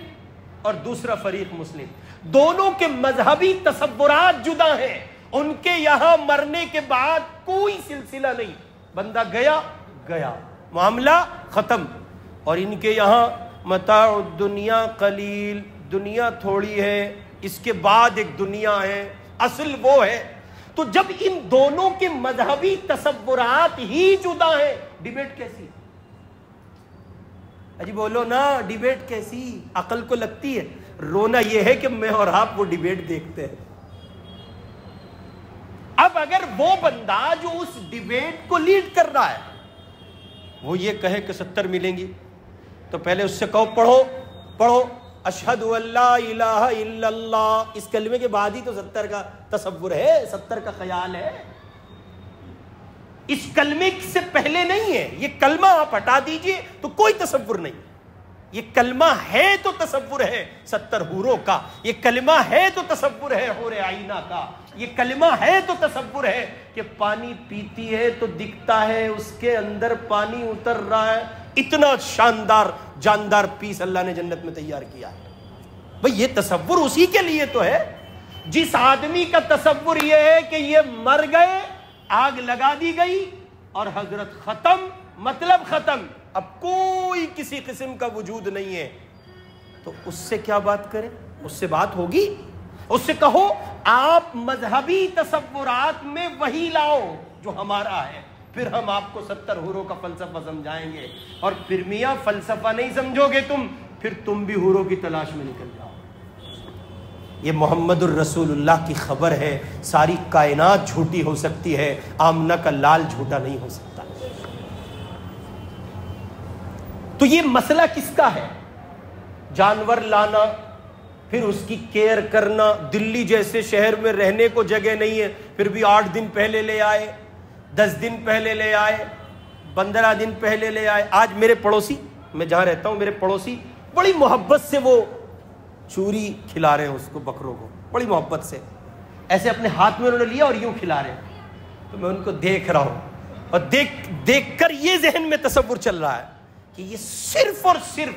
اور دوسرا فریق مسلم، دونوں کے مذہبی تصورات جدا ہیں، ان کے یہاں مرنے کے بعد کوئی سلسلہ نہیں، بندہ گیا معاملہ ختم، اور ان کے یہاں متاع الدنیا قلیل، دنیا تھوڑی ہے، اس کے بعد ایک دنیا ہے، اصل وہ ہے۔ تو جب ان دونوں کے مذہبی تصورات ہی جدا ہیں، ڈیبیٹ کیسی؟ اجی بولو نا، ڈیبیٹ کیسی؟ عقل کو لگتی ہے؟ رونا یہ ہے کہ میں اور آپ وہ ڈیبیٹ دیکھتے ہیں۔ اب اگر وہ بندہ جو اس ڈیبیٹ کو لیڈ کر رہا ہے وہ یہ کہے کہ 70 ملیں گی، تو پہلے اس سے کہو پڑھو اشہد ان لا الہ الا اللہ، اس کلمے کے بعد ہی تو 70 کا تصور ہے، 70 کا خیال ہے، اس کلمے سے پہلے نہیں ہے۔ یہ کلمہ آپ ہٹا دیجئے تو کوئی تصور نہیں، یہ کلمہ ہے تو تصور ہے 70 حوروں کا، یہ کلمہ ہے تو تصور ہے حور عینہ کا، یہ کلمہ ہے تو تصور ہے کہ پانی پیتی ہے تو دکھتا ہے اس کے اندر پانی اتر رہا ہے، اتنا شاندار جاندار پیس اللہ نے جنت میں تیار کیا ہے۔ بھئی یہ تصور اسی کے لیے تو ہے جس آدمی کا تصور یہ ہے کہ یہ مر گئے، آگ لگا دی گئی اور حضرت ختم، مطلب ختم، اب کوئی کسی قسم کا وجود نہیں ہے، تو اس سے کیا بات کریں؟ اس سے بات ہوگی؟ اس سے کہو آپ مذہبی تصورات میں وہی لاؤ جو ہمارا ہے، پھر ہم آپ کو 70 حوروں کا فلسفہ سمجھائیں گے۔ اور پھر میاں فلسفہ نہیں سمجھو گے تم، پھر تم بھی حوروں کی تلاش میں نکل جاؤ۔ یہ محمد الرسول اللہ کی خبر ہے، ساری کائنات جھوٹی ہو سکتی ہے، آمنہ کا لال جھوٹا نہیں ہو سکتا۔ تو یہ مسئلہ کس کا ہے؟ جانور لانا، پھر اس کی کیئر کرنا۔ دلی جیسے شہر میں رہنے کو جگہ نہیں ہے، پھر بھی 8 دن پہلے لے آئے، 10 دن پہلے لے آئے، 15 دن پہلے لے آئے۔ آج میرے پڑوسی، میں جہاں رہتا ہوں، میرے پڑوسی بڑی محبت سے وہ چوری کھلا رہے ہیں اس کو، بکروں کو، بڑی محبت سے ایسے اپنے ہاتھ میں انہوں نے لیا اور یوں کھلا رہے ہیں۔ تو میں ان کو دیکھ رہا ہوں اور دیکھ کر یہ ذہن میں تصور چل رہا ہے کہ یہ صرف اور صرف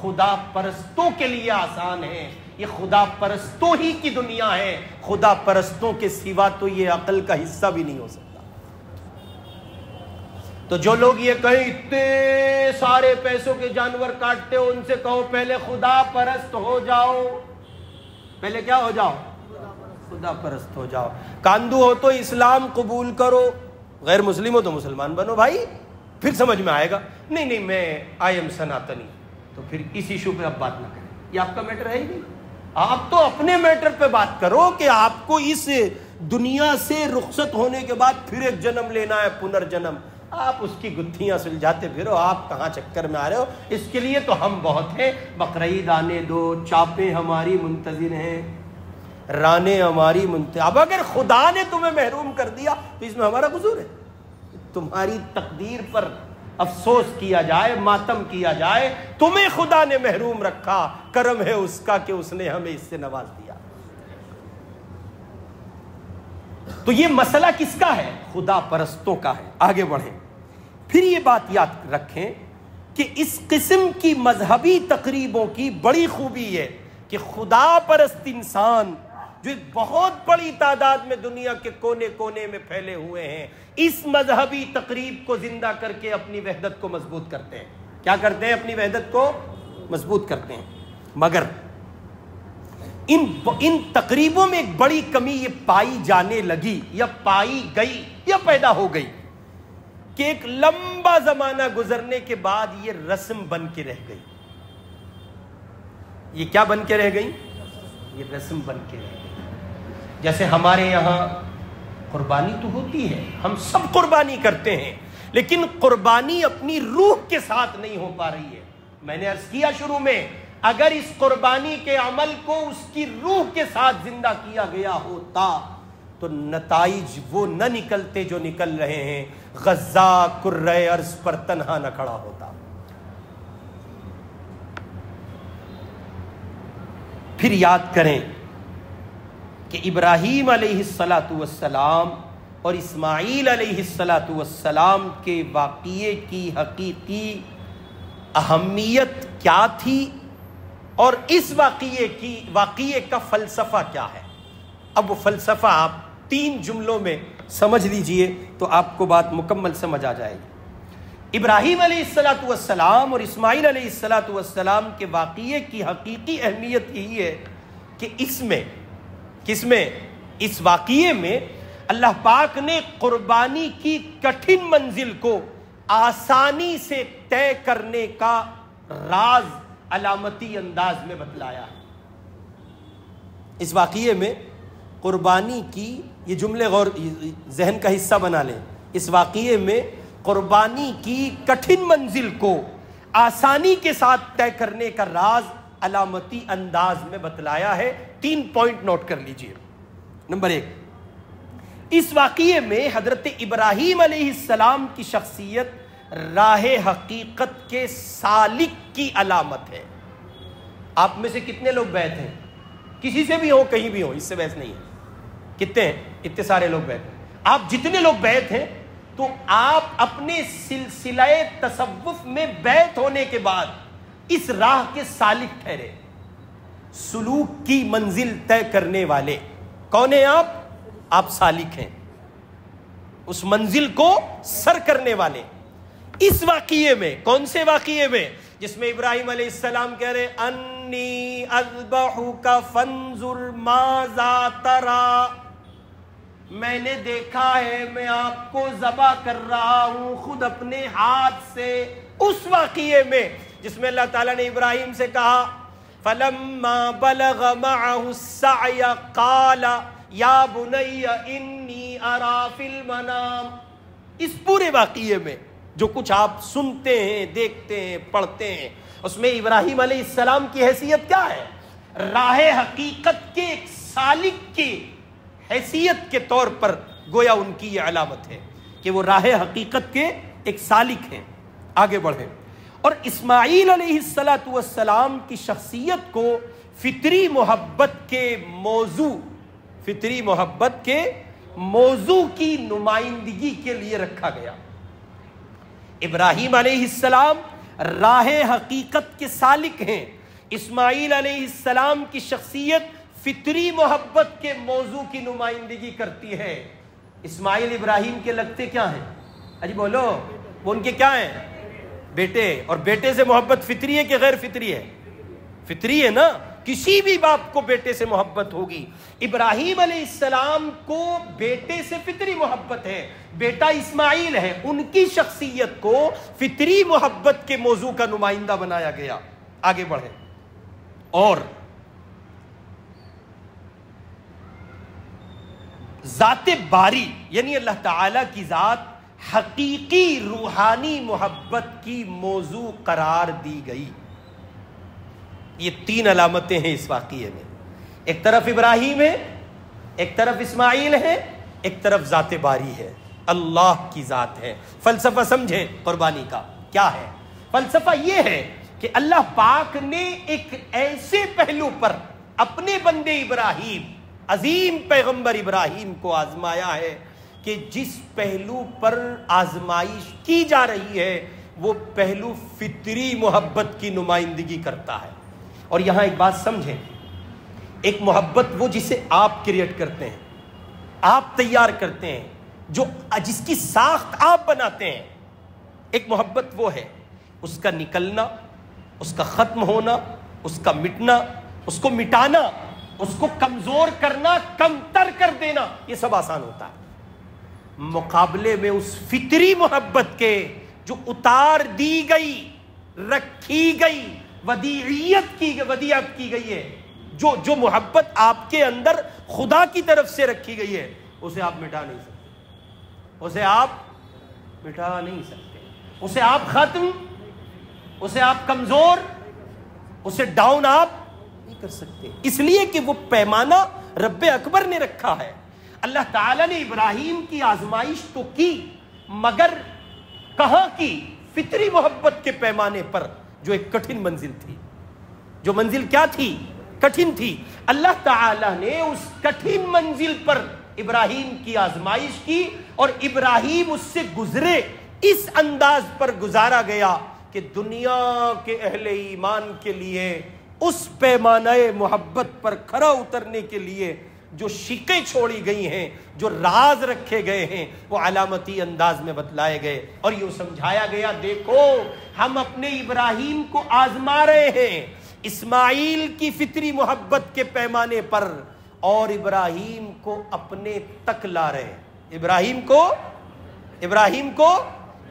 خدا پرستوں کے لیے آسان ہے، یہ خدا پرستوں ہی کی دنیا ہے، خدا پرستوں کے سوا تو یہ عقل کا حصہ بھی نہیں ہو سکتا۔ تو جو لوگ یہ کہیں اتنے سارے پیسوں کے جانور کاٹتے ہو، ان سے کہو پہلے خدا پرست ہو جاؤ، پہلے کیا ہو جاؤ؟ خدا پرست ہو جاؤ۔ کاندو ہو تو اسلام قبول کرو، غیر مسلم ہو تو مسلمان بنو بھائی، پھر سمجھ میں آئے گا۔ نہیں میں آئی ایم سناتنی، تو پھر اس ایشو پہ اب بات نہ کریں، یہ آپ کا میٹر ہے ہی نہیں۔ آپ تو اپنے میٹر پہ بات کرو کہ آپ کو اس دنیا سے رخصت ہونے کے بعد پھر ایک جنم لینا ہے، پنرجنم۔ آپ اس کی گتھیاں سلجھاتے پھرو، آپ کہاں چکر میں آ رہے ہو؟ اس کے لیے تو ہم بہت ہیں، بقرعید آنے دو، چاپیں ہماری منتظر ہیں، رانے ہماری منتظر۔ اب اگر خدا نے تمہیں محروم کر دیا تو اس میں ہمارا قصور ہے؟ تمہاری تقدیر پر افسوس کیا جائے، ماتم کیا جائے، تمہیں خدا نے محروم رکھا، کرم ہے اس کا کہ اس نے ہمیں اس سے نواز دیا۔ تو یہ مسئلہ کس کا ہے؟ خدا پرستوں کا ہے۔ آگے بڑھیں، پھر یہ بات یاد رکھیں کہ اس قسم کی مذہبی تقریبوں کی بڑی خوبی ہے کہ خدا پرست انسان جو ایک بہت بڑی تعداد میں دنیا کے کونے کونے میں پھیلے ہوئے ہیں، اس مذہبی تقریب کو زندہ کر کے اپنی وحدت کو مضبوط کرتے ہیں۔ کیا کرتے ہیں؟ اپنی وحدت کو مضبوط کرتے ہیں۔ مگر ان تقریبوں میں ایک بڑی کمی یہ پائی جانے لگی، یا پائی گئی، یا پیدا ہو گئی کہ ایک لمبا زمانہ گزرنے کے بعد یہ رسم بن کے رہ گئی۔ یہ کیا بن کے رہ گئی؟ یہ رسم بن کے رہ گئی۔ جیسے ہمارے یہاں قربانی تو ہوتی ہے، ہم سب قربانی کرتے ہیں، لیکن قربانی اپنی روح کے ساتھ نہیں ہو پا رہی ہے۔ میں نے عرض کیا شروع میں، اگر اس قربانی کے عمل کو اس کی روح کے ساتھ زندہ کیا گیا ہوتا تو نتائج وہ نہ نکلتے جو نکل رہے ہیں۔ غزہ کرۂ ارض پر تنہا نہ کھڑا ہوتا۔ پھر یاد کریں کہ ابراہیم علیہ السلام اور اسماعیل علیہ السلام کے واقعے کی حقیقی اہمیت کیا تھی اور اس واقعے کا فلسفہ کیا ہے۔ اب وہ فلسفہ آپ 3 جملوں میں سمجھ لیجئے تو آپ کو بات مکمل سمجھ آ جائے گی۔ ابراہیم علیہ السلام اور اسماعیل علیہ السلام کے واقعے کی حقیقی اہمیت یہی ہے کہ اس واقعے میں اللہ پاک نے قربانی کی کٹھن منزل کو آسانی سے طے کرنے کا راز علامتی انداز میں بتلایا ہے۔ اس واقعے میں قربانی کی، یہ جملے غور ذہن کا حصہ بنا لیں، اس واقعے میں قربانی کی کٹھن منزل کو آسانی کے ساتھ طے کرنے کا راز علامتی انداز میں بتلایا ہے۔ 3 پوائنٹ نوٹ کر لیجئے۔ نمبر 1، اس واقعے میں حضرت ابراہیم علیہ السلام کی شخصیت راہ حقیقت کے سالک کی علامت ہے۔ آپ میں سے کتنے لوگ بیعت ہیں؟ کسی سے بھی ہو، کہیں بھی ہو، اس سے بحث نہیں ہے۔ کتنے ہیں؟ اتنے سارے لوگ بیعت ہیں۔ آپ جتنے لوگ بیعت ہیں تو آپ اپنے سلسلہ تصوف میں بیعت ہونے کے بعد اس راہ کے سالک ٹھہرے، سلوک کی منزل طے کرنے والے۔ کون ہیں آپ؟ آپ سالک ہیں، اس منزل کو سر کرنے والے۔ اس واقعے میں، کون سے واقعے میں؟ جس میں ابراہیم علیہ السلام کہہ رہے انی اذبحک فانظر ماذا تری، میں نے دیکھا ہے، میں آپ کو ذبح کر رہا ہوں خود اپنے ہاتھ سے۔ اس واقعے میں جس میں اللہ تعالیٰ نے ابراہیم سے کہا فَلَمَّا بَلَغَ مَعَهُ السَّعْيَ قَالَ يَا بُنَيَّ إِنِّي أَرَى فِي الْمَنَامِ، اس پورے واقعے میں جو کچھ آپ سنتے ہیں، دیکھتے ہیں، پڑھتے ہیں، اس میں ابراہیم علیہ السلام کی حیثیت کیا ہے؟ راہ حقیقت کے ایک سالک کی حیثیت کے طور پر گویا ان کی یہ علامت ہے کہ وہ راہ حقیقت کے ایک سالک ہیں۔ آگے بڑھیں، اور اسماعیل علیہ السلام کی شخصیت کو فطری محبت کے موضوع کی نمائندگی کے لیے رکھا گیا۔ ابراہیم علیہ السلام راہ حقیقت کے سالک ہیں، اسماعیل علیہ السلام کی شخصیت فطری محبت کے موضوع کی نمائندگی کرتی ہے۔ اسماعیل ابراہیم کے لگتے کیا ہیں؟ اجی بولو، وہ ان کے کیا ہیں؟ بیٹے۔ اور بیٹے سے محبت فطری ہے کہ غیر فطری ہے؟ فطری ہے نا، کسی بھی باپ کو بیٹے سے محبت ہوگی۔ ابراہیم علیہ السلام کو بیٹے سے فطری محبت ہے، بیٹا اسماعیل ہے، ان کی شخصیت کو فطری محبت کے موضوع کا نمائندہ بنایا گیا۔ آگے بڑھیں، اور ذات باری یعنی اللہ تعالی کی ذات حقیقی روحانی محبت کی موضوع قرار دی گئی۔ یہ 3 علامتیں ہیں اس واقعے میں، ایک طرف ابراہیم ہے، ایک طرف اسماعیل ہے، ایک طرف ذات باری ہے، اللہ کی ذات ہے۔ فلسفہ سمجھیں قربانی کا کیا ہے؟ فلسفہ یہ ہے کہ اللہ پاک نے ایک ایسے پہلو پر اپنے بندے ابراہیم، عظیم پیغمبر ابراہیم کو آزمایا ہے کہ جس پہلو پر آزمائش کی جا رہی ہے وہ پہلو فطری محبت کی نمائندگی کرتا ہے۔ اور یہاں ایک بات سمجھیں، ایک محبت وہ جسے آپ کریٹ کرتے ہیں، آپ تیار کرتے ہیں، جس کی ساخت آپ بناتے ہیں، ایک محبت وہ ہے، اس کا نکلنا، اس کا ختم ہونا، اس کا مٹنا، اس کو مٹانا، اس کو کمزور کرنا، کمتر کر دینا، یہ سب آسان ہوتا ہے۔ مقابلے میں اس فطری محبت کے جو اتار دی گئی، رکھی گئی، ودیعت کی گئی ہے، جو محبت آپ کے اندر خدا کی طرف سے رکھی گئی ہے، اسے آپ مٹا نہیں سکتے، اسے آپ مٹا نہیں سکتے، اسے آپ ختم، اسے آپ کمزور، اسے ڈاؤن آپ نہیں کر سکتے، اس لیے کہ وہ پیمانہ رب اکبر نے رکھا ہے۔ اللہ تعالیٰ نے ابراہیم کی آزمائش تو کی، مگر کہاں کی؟ فطری محبت کے پیمانے پر، جو ایک کٹھن منزل تھی۔ جو منزل کیا تھی؟ کٹھن تھی۔ اللہ تعالیٰ نے اس کٹھن منزل پر ابراہیم کی آزمائش کی، اور ابراہیم اس سے گزرے، اس انداز پر گزارا گیا کہ دنیا کے اہل ایمان کے لیے اس پیمانہ محبت پر کھرا اترنے کے لیے جو شیقیں چھوڑی گئی ہیں، جو راز رکھے گئے ہیں، وہ علامتی انداز میں بتلائے گئے اور یوں سمجھایا گیا دیکھو ہم اپنے ابراہیم کو آزما رہے ہیں اسماعیل کی فطری محبت کے پیمانے پر، اور ابراہیم کو اپنے تک لا رہے ہیں، ابراہیم کو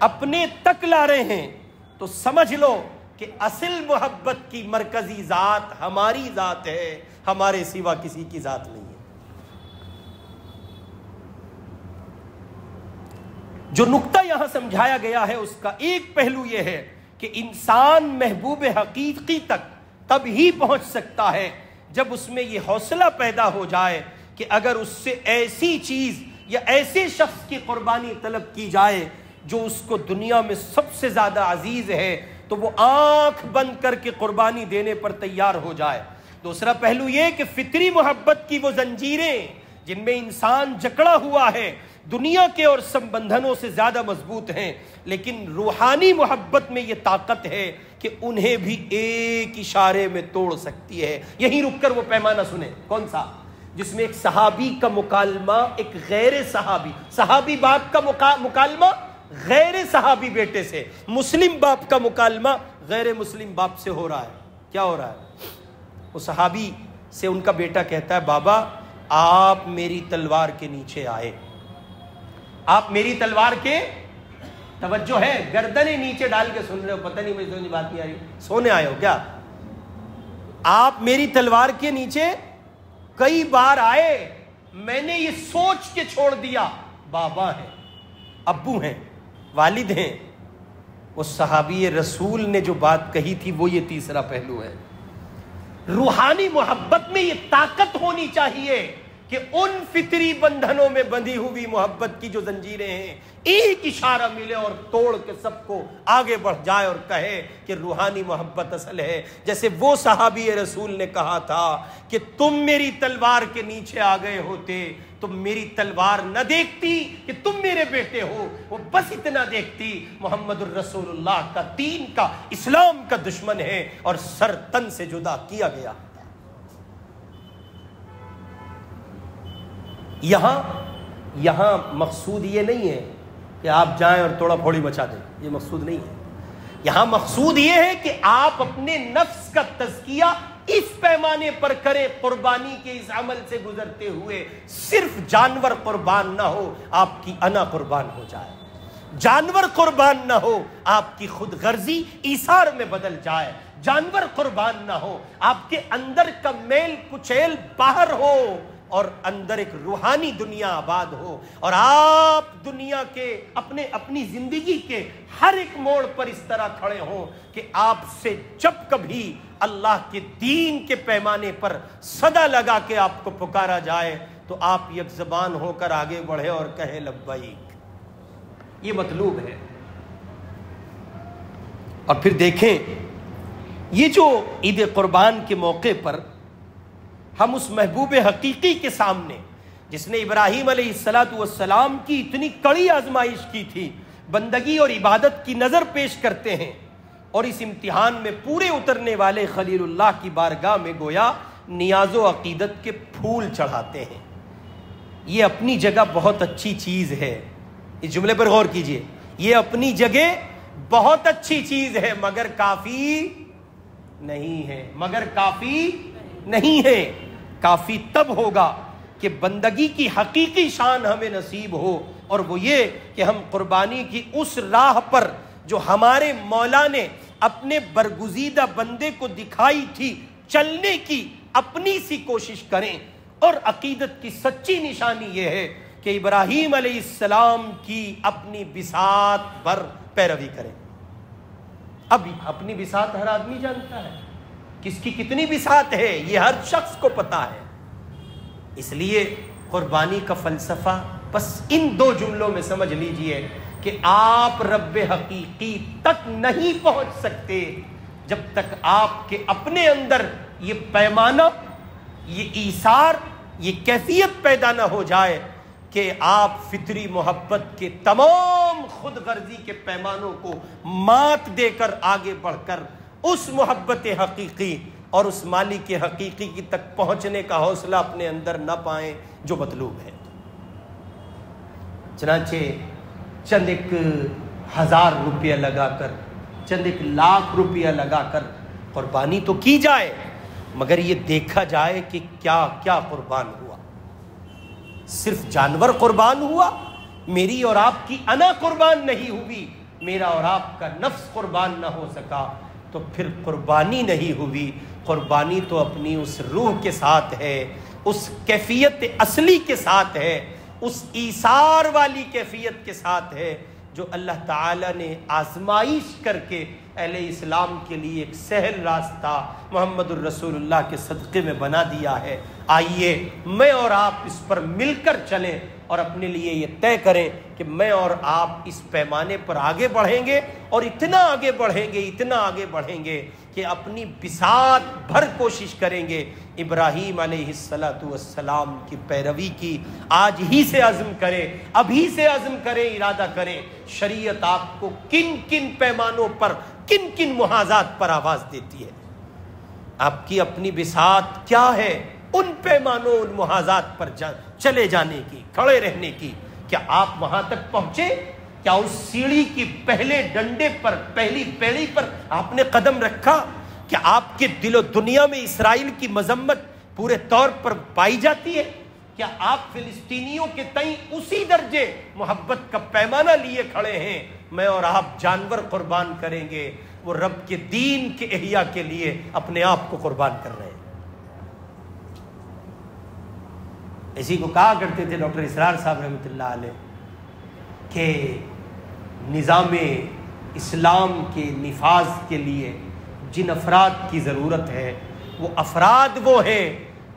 اپنے تک لا رہے ہیں۔ تو سمجھ لو کہ اصل محبت کی مرکزی ذات ہماری ذات ہے، ہمارے سوا کسی کی ذات نہیں ہے۔ جو نقطہ یہاں سمجھایا گیا ہے اس کا ایک پہلو یہ ہے کہ انسان محبوب حقیقی تک تب ہی پہنچ سکتا ہے جب اس میں یہ حوصلہ پیدا ہو جائے کہ اگر اس سے ایسی چیز یا ایسے شخص کی قربانی طلب کی جائے جو اس کو دنیا میں سب سے زیادہ عزیز ہے تو وہ آنکھ بند کر کے قربانی دینے پر تیار ہو جائے۔ دوسرا پہلو یہ کہ فطری محبت کی وہ زنجیریں جن میں انسان جکڑا ہوا ہے دنیا کے اور سمبندھنوں سے زیادہ مضبوط ہیں، لیکن روحانی محبت میں یہ طاقت ہے کہ انہیں بھی ایک اشارے میں توڑ سکتی ہے۔ یہیں رک کر وہ پیمانہ سنیں، کون سا؟ جس میں ایک صحابی کا مکالمہ ایک غیر صحابی باپ کا مکالمہ غیر صحابی بیٹے سے، مسلم باپ کا مکالمہ غیر مسلم باپ سے ہو رہا ہے۔ کیا ہو رہا ہے؟ وہ صحابی سے ان کا بیٹا کہتا ہے بابا آپ میری تلوار کے نیچے آئے، آپ میری تلوار کے، توجہ ہے، گردنیں نیچے ڈال کے سن رہے ہو، پتہ نہیں مجھے بات نہیں آ رہی، سونے آئے ہو کیا؟ آپ میری تلوار کے نیچے کئی بار آئے، میں نے یہ سوچ کے چھوڑ دیا بابا ہیں، ابو ہیں، والد ہیں۔ اس صحابی رسول نے جو بات کہی تھی وہ یہ تیسرا پہلو ہے۔ روحانی محبت میں یہ طاقت ہونی چاہیے کہ ان فطری بندھنوں میں بندھی ہوئی محبت کی جو زنجیریں ہیں ایک اشارہ ملے اور توڑ کے سب کو آگے بڑھ جائے اور کہے کہ روحانی محبت اصل ہے۔ جیسے وہ صحابی رسول نے کہا تھا کہ تم میری تلوار کے نیچے آ گئے ہوتے تو میری تلوار نہ دیکھتی کہ تم میرے بیٹے ہو، وہ بس اتنا دیکھتی محمد الرسول اللہ کا، دین کا، اسلام کا دشمن ہے اور سر تن سے جدا کیا گیا۔ یہاں مقصود یہ نہیں ہے کہ آپ جائیں اور توڑا پھوڑی مچا دیں، یہ مقصود نہیں ہے۔ یہاں مقصود یہ ہے کہ آپ اپنے نفس کا تزکیہ اس پیمانے پر کریں، قربانی کے اس عمل سے گزرتے ہوئے صرف جانور قربان نہ ہو، آپ کی انا قربان ہو جائے، جانور قربان نہ ہو، آپ کی خود غرضی ایثار میں بدل جائے، جانور قربان نہ ہو، آپ کے اندر کا میل کچیل باہر ہو اور اندر ایک روحانی دنیا آباد ہو، اور آپ دنیا کے اپنی زندگی کے ہر ایک موڑ پر اس طرح کھڑے ہوں کہ آپ سے جب کبھی اللہ کے دین کے پیمانے پر صدا لگا کے آپ کو پکارا جائے تو آپ یک زبان ہو کر آگے بڑھے اور کہے لبیک۔ یہ مطلوب ہے۔ اور پھر دیکھیں یہ جو عید قربان کے موقع پر ہم اس محبوب حقیقی کے سامنے جس نے ابراہیم علیہ السلام کی اتنی کڑی آزمائش کی تھی، بندگی اور عبادت کی نظر پیش کرتے ہیں اور اس امتحان میں پورے اترنے والے خلیل اللہ کی بارگاہ میں گویا نیاز و عقیدت کے پھول چڑھاتے ہیں۔ یہ اپنی جگہ بہت اچھی چیز ہے، اس جملے پر غور کیجئے، یہ اپنی جگہ بہت اچھی چیز ہے مگر کافی نہیں ہے، مگر کافی نہیں ہے۔ کافی تب ہوگا کہ بندگی کی حقیقی شان ہمیں نصیب ہو، اور وہ یہ کہ ہم قربانی کی اس راہ پر جو ہمارے مولا نے اپنے برگزیدہ بندے کو دکھائی تھی چلنے کی اپنی سی کوشش کریں۔ اور عقیدت کی سچی نشانی یہ ہے کہ ابراہیم علیہ السلام کی اپنی بساط پر پیروی کریں۔ اب اپنی بساط ہر آدمی جانتا ہے، کس کی کتنی بساط ہے یہ ہر شخص کو پتا ہے۔ اس لیے قربانی کا فلسفہ بس ان دو جملوں میں سمجھ لیجئے کہ آپ رب حقیقی تک نہیں پہنچ سکتے جب تک آپ کے اپنے اندر یہ پیمانہ، یہ ایثار، یہ کیفیت پیدا نہ ہو جائے کہ آپ فطری محبت کے تمام خود غرضی کے پیمانوں کو مات دے کر آگے بڑھ کر اس محبت حقیقی اور اس مالک حقیقی کی تک پہنچنے کا حوصلہ اپنے اندر نہ پائیں جو مطلوب ہے۔ چنانچہ چند ایک 1000 روپیہ لگا کر، چند ایک لاکھ روپیہ لگا کر قربانی تو کی جائے، مگر یہ دیکھا جائے کہ کیا کیا قربان ہوا۔ صرف جانور قربان ہوا، میری اور آپ کی انا قربان نہیں ہوئی، میرا اور آپ کا نفس قربان نہ ہو سکا، تو پھر قربانی نہیں ہوئی۔ قربانی تو اپنی اس روح کے ساتھ ہے، اس کیفیت اصلی کے ساتھ ہے، اس ایثار والی کیفیت کے ساتھ ہے جو اللہ تعالیٰ نے آزمائش کر کے اہل اسلام کے لیے ایک سہل راستہ محمد الرسول اللہ کے صدقے میں بنا دیا ہے۔ آئیے میں اور آپ اس پر مل کر چلیں اور اپنے لیے یہ طے کریں کہ میں اور آپ اس پیمانے پر آگے بڑھیں گے، اور اتنا آگے بڑھیں گے، اتنا آگے بڑھیں گے کہ اپنی بساط بھر کوشش کریں گے ابراہیم علیہ السلام کی پیروی کی۔ آج ہی سے عزم کریں، ابھی سے عزم کریں، ارادہ کریں۔ شریعت آپ کو کن کن پیمانوں پر، کن کن محاذات پر آواز دیتی ہے، آپ کی اپنی بساط کیا ہے، ان پیمانوں، ان محاذات پر چلے جانے کی، کھڑے رہنے کی۔ کیا آپ وہاں تک پہنچے؟ کیا اس سیڑھی کی پہلے ڈنڈے پر، پہلی پیڑھی پر آپ نے قدم رکھا؟ کیا آپ کے دل و دنیا میں اسرائیل کی مذمت پورے طور پر پائی جاتی ہے؟ کیا آپ فلسطینیوں کے تئیں اسی درجے محبت کا پیمانہ لیے کھڑے ہیں؟ میں اور آپ جانور قربان کریں گے، وہ رب کے دین کے احیاء کے لیے اپنے آپ کو قربان کر رہے ہیں۔ اسی کو کہا کرتے تھے ڈاکٹر اسرار صاحب رحمۃ اللہ علیہ کہ نظام اسلام کے نفاذ کے لیے جن افراد کی ضرورت ہے، وہ افراد وہ ہیں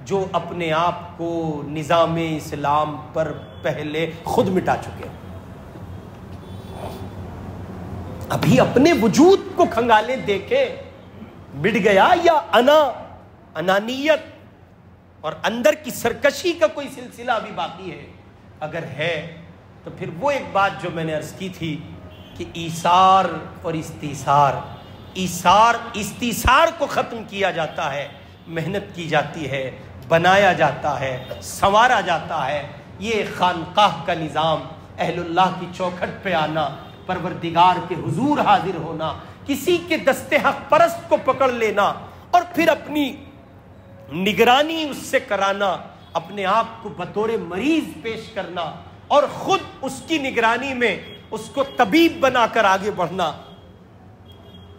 جو اپنے آپ کو نظام اسلام پر پہلے خود مٹا چکے ہیں۔ ابھی اپنے وجود کو کھنگالیں، دیکھیں مٹ گیا یا انانیت اور اندر کی سرکشی کا کوئی سلسلہ ابھی باقی ہے؟ اگر ہے تو پھر وہ ایک بات جو میں نے عرض کی تھی کہ ایثار اور استیثار، ایثار استیثار کو ختم کیا جاتا ہے، محنت کی جاتی ہے، بنایا جاتا ہے، سنوارا جاتا ہے۔ یہ خانقاہ کا نظام، اہل اللہ کی چوکھٹ پہ آنا، پروردگار کے حضور حاضر ہونا، کسی کے دست حق پرست کو پکڑ لینا اور پھر اپنی نگرانی اس سے کرانا، اپنے آپ کو بطور مریض پیش کرنا اور خود اس کی نگرانی میں اس کو طبیب بنا کر آگے بڑھنا،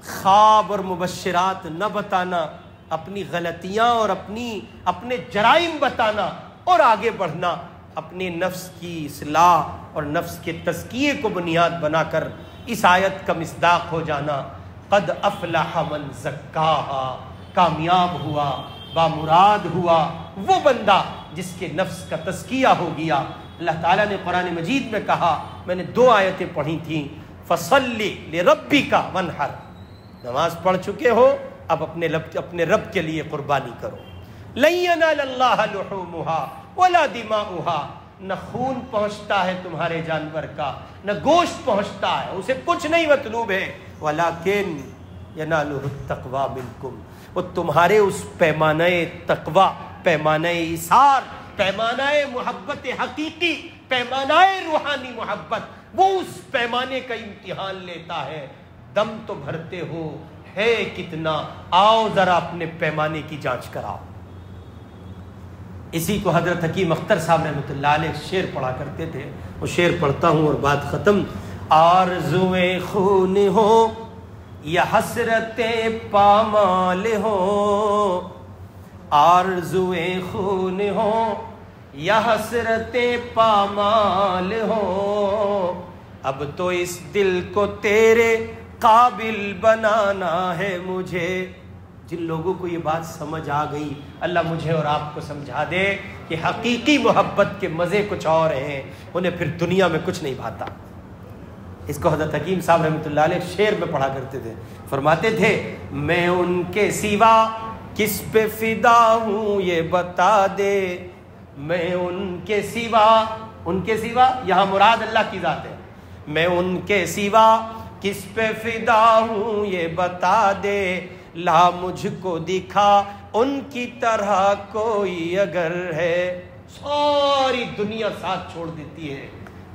خواب اور مبشرات نہ بتانا، اپنی غلطیاں اور اپنے جرائم بتانا اور آگے بڑھنا، اپنے نفس کی اصلاح اور نفس کے تزکیے کو بنیاد بنا کر اس آیت کا مصداق ہو جانا، قد افلح من زکاہا، کامیاب ہوا، بامراد ہوا وہ بندہ جس کے نفس کا تزکیہ ہو گیا۔ اللہ تعالیٰ نے قرآن مجید میں کہا، میں نے 2 آیتیں پڑھی تھیں، فصلی لربک وانحر، نماز پڑھ چکے ہو، اب اپنے رب کے لیے قربانی کرو۔ لن ینال اللہ لحومها ولا دماؤها، نہ خون پہنچتا ہے تمہارے جانور کا، نہ گوشت پہنچتا ہے، اسے کچھ نہیں مطلوب ہے، ولکن ینالہ التقوی منکم، وہ تمہارے اس پیمانہ تقوی، پیمانہ ایثار، پیمانہ محبت حقیقی، پیمانہ روحانی محبت، وہ اس پیمانے کا امتحان لیتا ہے۔ دم تو بھرتے ہو، ہے کتنا، آؤ ذرا اپنے پیمانے کی جانچ کراؤ۔ اسی کو حضرت حکیم اختر صاحب رحمۃ اللہ علیہ شعر پڑھا کرتے تھے، وہ شعر پڑھتا ہوں اور بات ختم۔ آرزوئے خون ہو یا حسرت پامال ہو، آرزوئے خون ہو یا حسرت پامال ہو، اب تو اس دل کو تیرے قابل بنانا ہے مجھے۔ جن لوگوں کو یہ بات سمجھ آ گئی، اللہ مجھے اور آپ کو سمجھا دے کہ حقیقی محبت کے مزے کچھ اور ہیں، انہیں پھر دنیا میں کچھ نہیں بھاتا۔ اس کو حضرت حکیم صاحب رحمۃ اللہ علیہ شعر میں پڑھا کرتے تھے، فرماتے تھے میں ان کے سوا کس پہ فدا ہوں یہ بتا دے، میں ان کے سوا یہاں مراد اللہ کی ذات ہے، میں ان کے سوا کس پہ فدا ہوں یہ بتا دے، لا مجھ کو دکھا ان کی طرح کوئی اگر ہے. ساری دنیا ساتھ چھوڑ دیتی ہے،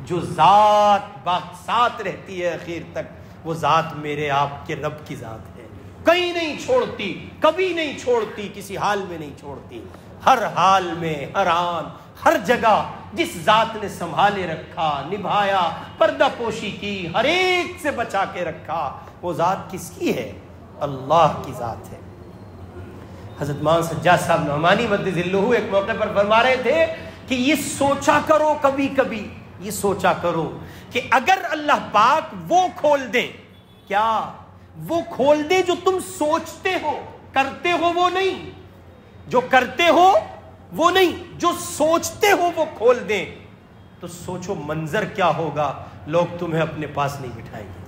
جو ذات ساتھ رہتی ہے آخر تک، وہ ذات میرے آپ کے رب کی ذات ہے. کہیں نہیں چھوڑتی، کبھی نہیں چھوڑتی، کسی حال میں نہیں چھوڑتی. ہر حال میں، ہر آن، ہر جگہ جس ذات نے سنبھالے رکھا، نبھایا، پردہ پوشی کی، ہر ایک سے بچا کے رکھا، وہ ذات کس کی ہے؟ اللہ کی ذات ہے. حضرت مولانا سجاد صاحب نعمانی مد ظلہ ایک موقع پر فرما رہے تھے کہ یہ سوچا کرو، کبھی کبھی یہ سوچا کرو کہ اگر اللہ پاک وہ کھول دے، کیا وہ کھول دے جو تم سوچتے ہو، کرتے ہو وہ نہیں، جو کرتے ہو وہ نہیں، جو سوچتے ہو وہ کھول دیں، تو سوچو منظر کیا ہوگا. لوگ تمہیں اپنے پاس نہیں بٹھائیں گے.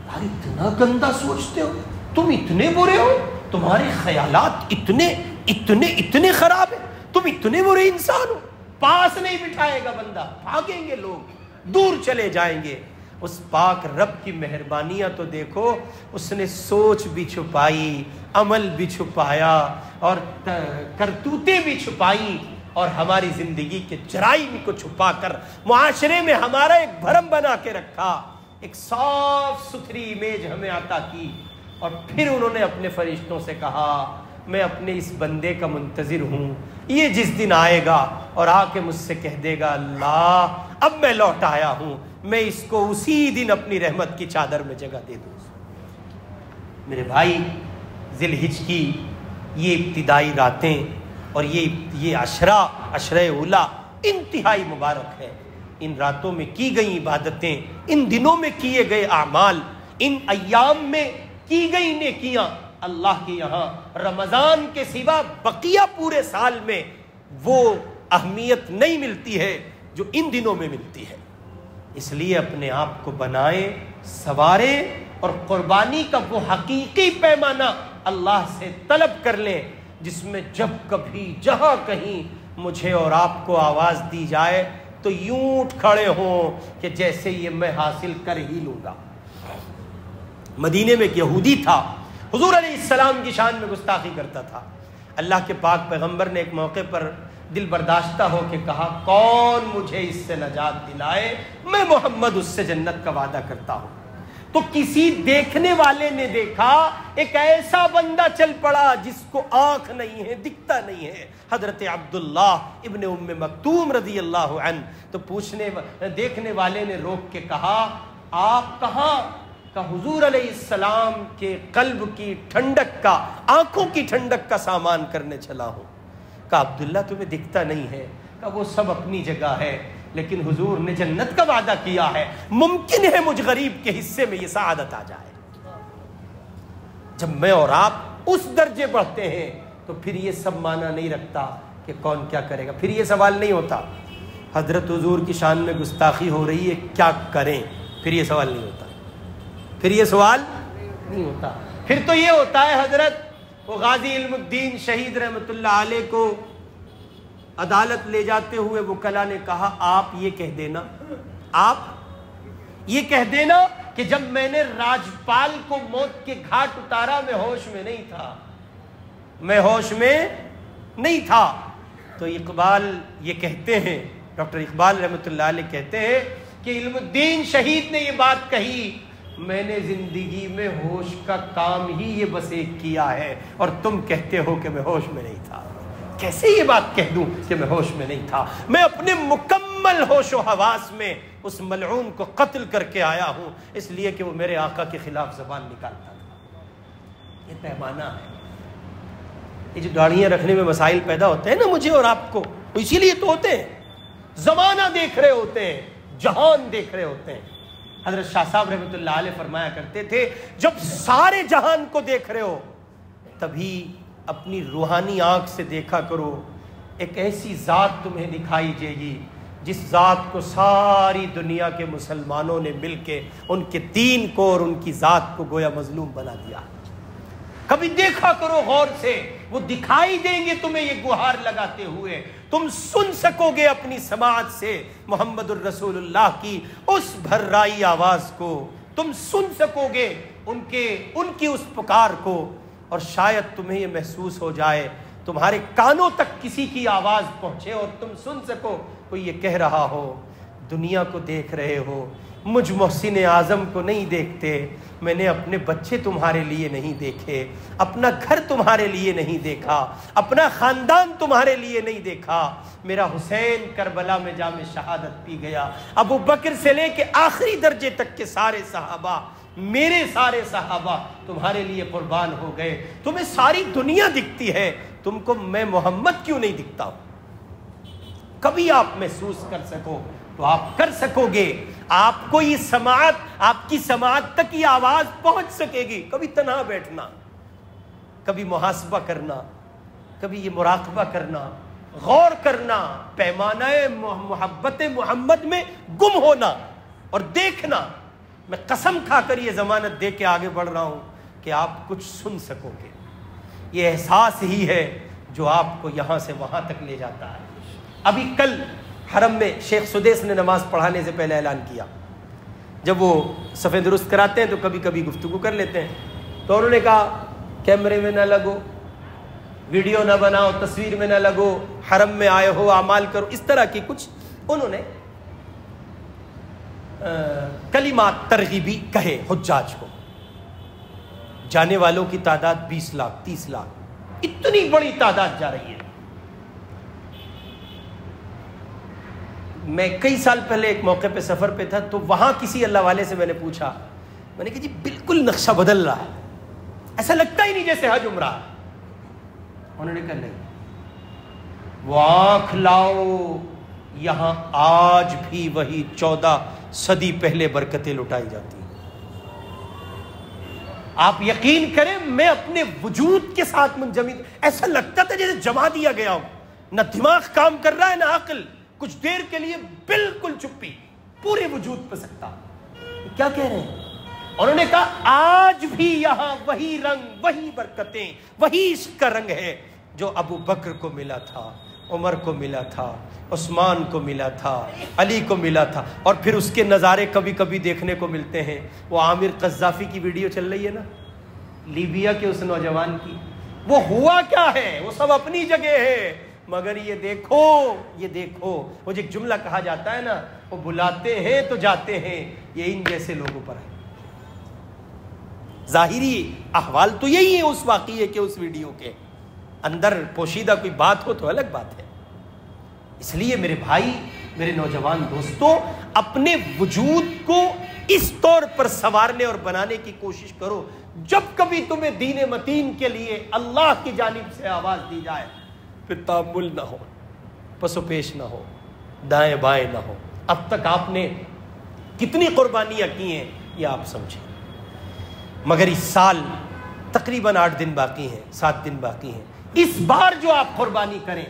یار اتنا گندا سوچتے ہو، تم اتنے برے ہو، تمہارے خیالات اتنے خراب ہیں، تم اتنے برے انسان ہو. پاس نہیں بٹھائے گا بندہ، بھاگیں گے لوگ، دور چلے جائیں گے. اس پاک رب کی مہربانیاں تو دیکھو، اس نے سوچ بھی چھپائی، عمل بھی چھپایا، اور کرتوتیں بھی چھپائی، اور ہماری زندگی کے جرائم کو چھپا کر معاشرے میں ہمارا ایک بھرم بنا کے رکھا، ایک صاف ستھری امیج ہمیں عطا کی. اور پھر انہوں نے اپنے فرشتوں سے کہا میں اپنے اس بندے کا منتظر ہوں، یہ جس دن آئے گا اور آ کے مجھ سے کہہ دے گا اللہ اب میں لوٹ آیا ہوں، میں اس کو اسی دن اپنی رحمت کی چادر میں جگہ دے دوں. میرے بھائی، ذی الحجہ کی یہ ابتدائی راتیں اور یہ عشرہ اولا انتہائی مبارک ہے. ان راتوں میں کی گئی عبادتیں، ان دنوں میں کیے گئے اعمال، ان ایام میں کی گئی نیکیاں، اللہ کے یہاں رمضان کے سوا بقیہ پورے سال میں وہ اہمیت نہیں ملتی ہے جو ان دنوں میں ملتی ہے. اس لیے اپنے آپ کو بنائیں، سنواریں، اور قربانی کا وہ حقیقی پیمانہ اللہ سے طلب کر لیں جس میں جب کبھی جہاں کہیں مجھے اور آپ کو آواز دی جائے تو یوں اٹھ کھڑے ہوں کہ جیسے یہ میں حاصل کر ہی لوں گا. مدینے میں ایک یہودی تھا، حضور علیہ السلام کی شان میں گستاخی کرتا تھا. اللہ کے پاک پیغمبر نے ایک موقع پر دل برداشتہ ہو کے کہا کون مجھے اس سے نجات دلائے، میں محمد اس سے جنت کا وعدہ کرتا ہوں. تو کسی دیکھنے والے نے دیکھا ایک ایسا بندہ چل پڑا جس کو آنکھ نہیں ہے، دکھتا نہیں ہے، حضرت عبداللہ ابن ام مکتوم رضی اللہ عنہ. تو دیکھنے والے نے روک کے کہا آپ کہاں؟ کہ حضور علیہ السلام کے قلب کی ٹھنڈک کا، آنکھوں کی ٹھنڈک کا سامان کرنے چلا ہوں. کہا عبداللہ تمہیں دکھتا نہیں ہے؟ کہ وہ سب اپنی جگہ ہے، لیکن حضور نے جنت کا وعدہ کیا ہے، ممکن ہے مجھ غریب کے حصے میں یہ سعادت آ جائے. جب میں اور آپ اس درجے بڑھتے ہیں تو پھر یہ سب معنی نہیں رکھتا کہ کون کیا کرے گا. پھر یہ سوال نہیں ہوتا حضرت حضور کی شان میں گستاخی ہو رہی ہے کیا کریں، پھر یہ سوال نہیں ہوتا، پھر یہ سوال نہیں ہوتا. پھر تو یہ ہوتا ہے حضرت وہ غازی علم الدین شہید رحمت اللہ علیہ کو عدالت لے جاتے ہوئے وکلا نے کہا آپ یہ کہہ دینا، آپ یہ کہہ دینا کہ جب میں نے راجپال کو موت کے گھاٹ اتارا میں ہوش میں نہیں تھا، میں ہوش میں نہیں تھا. تو اقبال یہ کہتے ہیں، ڈاکٹر اقبال رحمت اللہ علیہ کہتے ہیں کہ علم الدین شہید نے یہ بات کہی میں نے زندگی میں ہوش کا کام ہی یہ بس ایک کیا ہے، اور تم کہتے ہو کہ میں ہوش میں نہیں تھا. کیسے یہ بات کہہ دوں کہ میں ہوش میں نہیں تھا؟ میں اپنے مکمل ہوش و حواس میں اس ملعون کو قتل کر کے آیا ہوں، اس لیے کہ وہ میرے آقا کے خلاف زبان نکالتا تھا. یہ پیمانہ ہے. یہ جو داڑھیاں رکھنے میں مسائل پیدا ہوتے ہیں نا مجھے اور آپ کو، اسی لیے تو ہوتے ہیں. زمانہ دیکھ رہے ہوتے ہیں، جہان دیکھ رہے ہوتے ہیں. حضرت شاہ صاحب رحمۃ اللہ علیہ فرمایا کرتے تھے جب سارے جہان کو دیکھ رہے ہو تبھی اپنی روحانی آنکھ سے دیکھا کرو. ایک ایسی ذات تمہیں دکھائی دے گی جس ذات کو ساری دنیا کے مسلمانوں نے مل کے ان کے دین کو اور ان کی ذات کو گویا مظلوم بنا دیا. کبھی دیکھا کرو غور سے، وہ دکھائی دیں گے تمہیں یہ گہار لگاتے ہوئے. تم سن سکو گے اپنی سماعت سے محمد الرسول اللہ کی اس بھررائی آواز کو. تم سن سکو گے ان کی اس پکار کو، اور شاید تمہیں یہ محسوس ہو جائے، تمہارے کانوں تک کسی کی آواز پہنچے اور تم سن سکو کوئی یہ کہہ رہا ہو، دنیا کو دیکھ رہے ہو، مجھ محسن اعظم کو نہیں دیکھتے، میں نے اپنے بچے تمہارے لیے نہیں دیکھے، اپنا گھر تمہارے لیے نہیں دیکھا، اپنا خاندان تمہارے لیے نہیں دیکھا، میرا حسین کربلا میں جام شہادت پی گیا، ابو بکر سے لے کے آخری درجے تک کے سارے صحابہ، میرے سارے صحابہ تمہارے لیے قربان ہو گئے، تمہیں ساری دنیا دکھتی ہے، تم کو میں محمد کیوں نہیں دکھتا ہوں؟ کبھی آپ محسوس کر سکو تو آپ کر سکو گے، آپ کو یہ سماعت، آپ کی سماعت تک یہ آواز پہنچ سکے گی۔ کبھی تنہا بیٹھنا، کبھی محاسبہ کرنا، کبھی یہ مراقبہ کرنا، غور کرنا، پیمانہ محبت محمد میں گم ہونا اور دیکھنا۔ میں قسم کھا کر یہ ضمانت دے کے آگے بڑھ رہا ہوں کہ آپ کچھ سن سکو گے۔ یہ احساس ہی ہے جو آپ کو یہاں سے وہاں تک لے جاتا ہے۔ ابھی کل حرم میں شیخ سدیس نے نماز پڑھانے سے پہلے اعلان کیا، جب وہ صفیں درست کراتے ہیں تو کبھی کبھی گفتگو کر لیتے ہیں، تو انہوں نے کہا کیمرے میں نہ لگو، ویڈیو نہ بناؤ، تصویر میں نہ لگو، حرم میں آئے ہو اعمال کرو، اس طرح کی کچھ انہوں نے کلمات ترغیبی کہے حجاج کو۔ جانے والوں کی تعداد 20 لاکھ 30 لاکھ، اتنی بڑی تعداد جا رہی ہے۔ میں کئی سال پہلے ایک موقع پہ سفر پہ تھا، تو وہاں کسی اللہ والے سے میں نے پوچھا، میں نے کہا جی بالکل نقشہ بدل رہا ہے، ایسا لگتا ہی نہیں جیسے حج عمرہ ہے۔ انہوں نے کہا نہیں، وہ آنکھ لاؤ، یہاں آج بھی وہی 14 صدی پہلے برکتیں لٹائی جاتی ہیں۔ آپ یقین کریں، میں اپنے وجود کے ساتھ منجمد، ایسا لگتا تھا جیسے جما دیا گیا ہو، نہ دماغ کام کر رہا ہے نہ عقل، کچھ دیر کے لیے بالکل چپی، پورے وجود پہ سکتا۔ کیا کہہ رہے ہیں؟ انہوں نے کہا آج بھی یہاں وہی رنگ، وہی برکتیں، وہی عشق کا رنگ ہے جو ابو بکر کو ملا تھا، عمر کو ملا تھا، عثمان کو ملا تھا، علی کو ملا تھا۔ اور پھر اس کے نظارے کبھی کبھی دیکھنے کو ملتے ہیں۔ وہ عامر قذافی کی ویڈیو چل رہی ہے نا، لیبیا کے اس نوجوان کی، وہ ہوا کیا ہے؟ وہ سب اپنی جگہ ہے، مگر یہ دیکھو، یہ دیکھو، وہ جو ایک جملہ کہا جاتا ہے نا، وہ بلاتے ہیں تو جاتے ہیں، یہ ان جیسے لوگوں پر ہے۔ ظاہری احوال تو یہی ہے اس واقعے کے، اس ویڈیو کے اندر پوشیدہ کوئی بات ہو تو الگ بات ہے۔ اس لیے میرے بھائی، میرے نوجوان دوستوں، اپنے وجود کو اس طور پر سنوارنے اور بنانے کی کوشش کرو، جب کبھی تمہیں دین متین کے لیے اللہ کی جانب سے آواز دی جائے، پھر تامل نہ ہو، پس و پیش نہ ہو، دائیں بائیں نہ ہو۔ اب تک آپ نے کتنی قربانیاں کی ہیں یہ آپ سمجھیں، مگر اس سال تقریباً 8 دن باقی ہیں، 7 دن باقی ہیں۔ اس بار جو آپ قربانی کریں،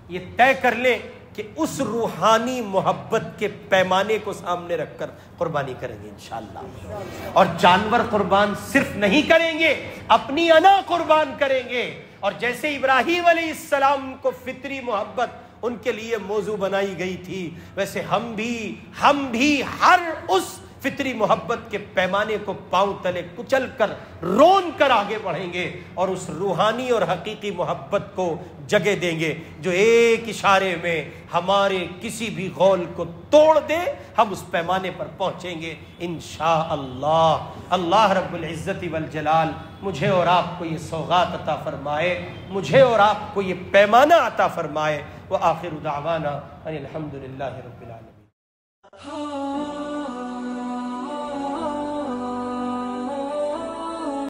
یہ طے کر لیں کہ اس روحانی محبت کے پیمانے کو سامنے رکھ کر قربانی کریں گے انشاءاللہ۔ اور جانور قربان صرف نہیں کریں گے، اپنی انا قربان کریں گے۔ اور جیسے ابراہیم علیہ السلام کو فطری محبت ان کے لیے موضوع بنائی گئی تھی، ویسے ہم بھی ہر اس فطری محبت کے پیمانے کو پاؤں تلے کچل کر، رون کر آگے بڑھیں گے، اور اس روحانی اور حقیقی محبت کو جگہ دیں گے جو ایک اشارے میں ہمارے کسی بھی غول کو توڑ دے۔ ہم اس پیمانے پر پہنچیں گے انشاءاللہ۔ اللہ رب العزت والجلال مجھے اور آپ کو یہ سوغات عطا فرمائے، مجھے اور آپ کو یہ پیمانہ عطا فرمائے۔ وآخر دعوانا ان الحمدللہ رب العالمین۔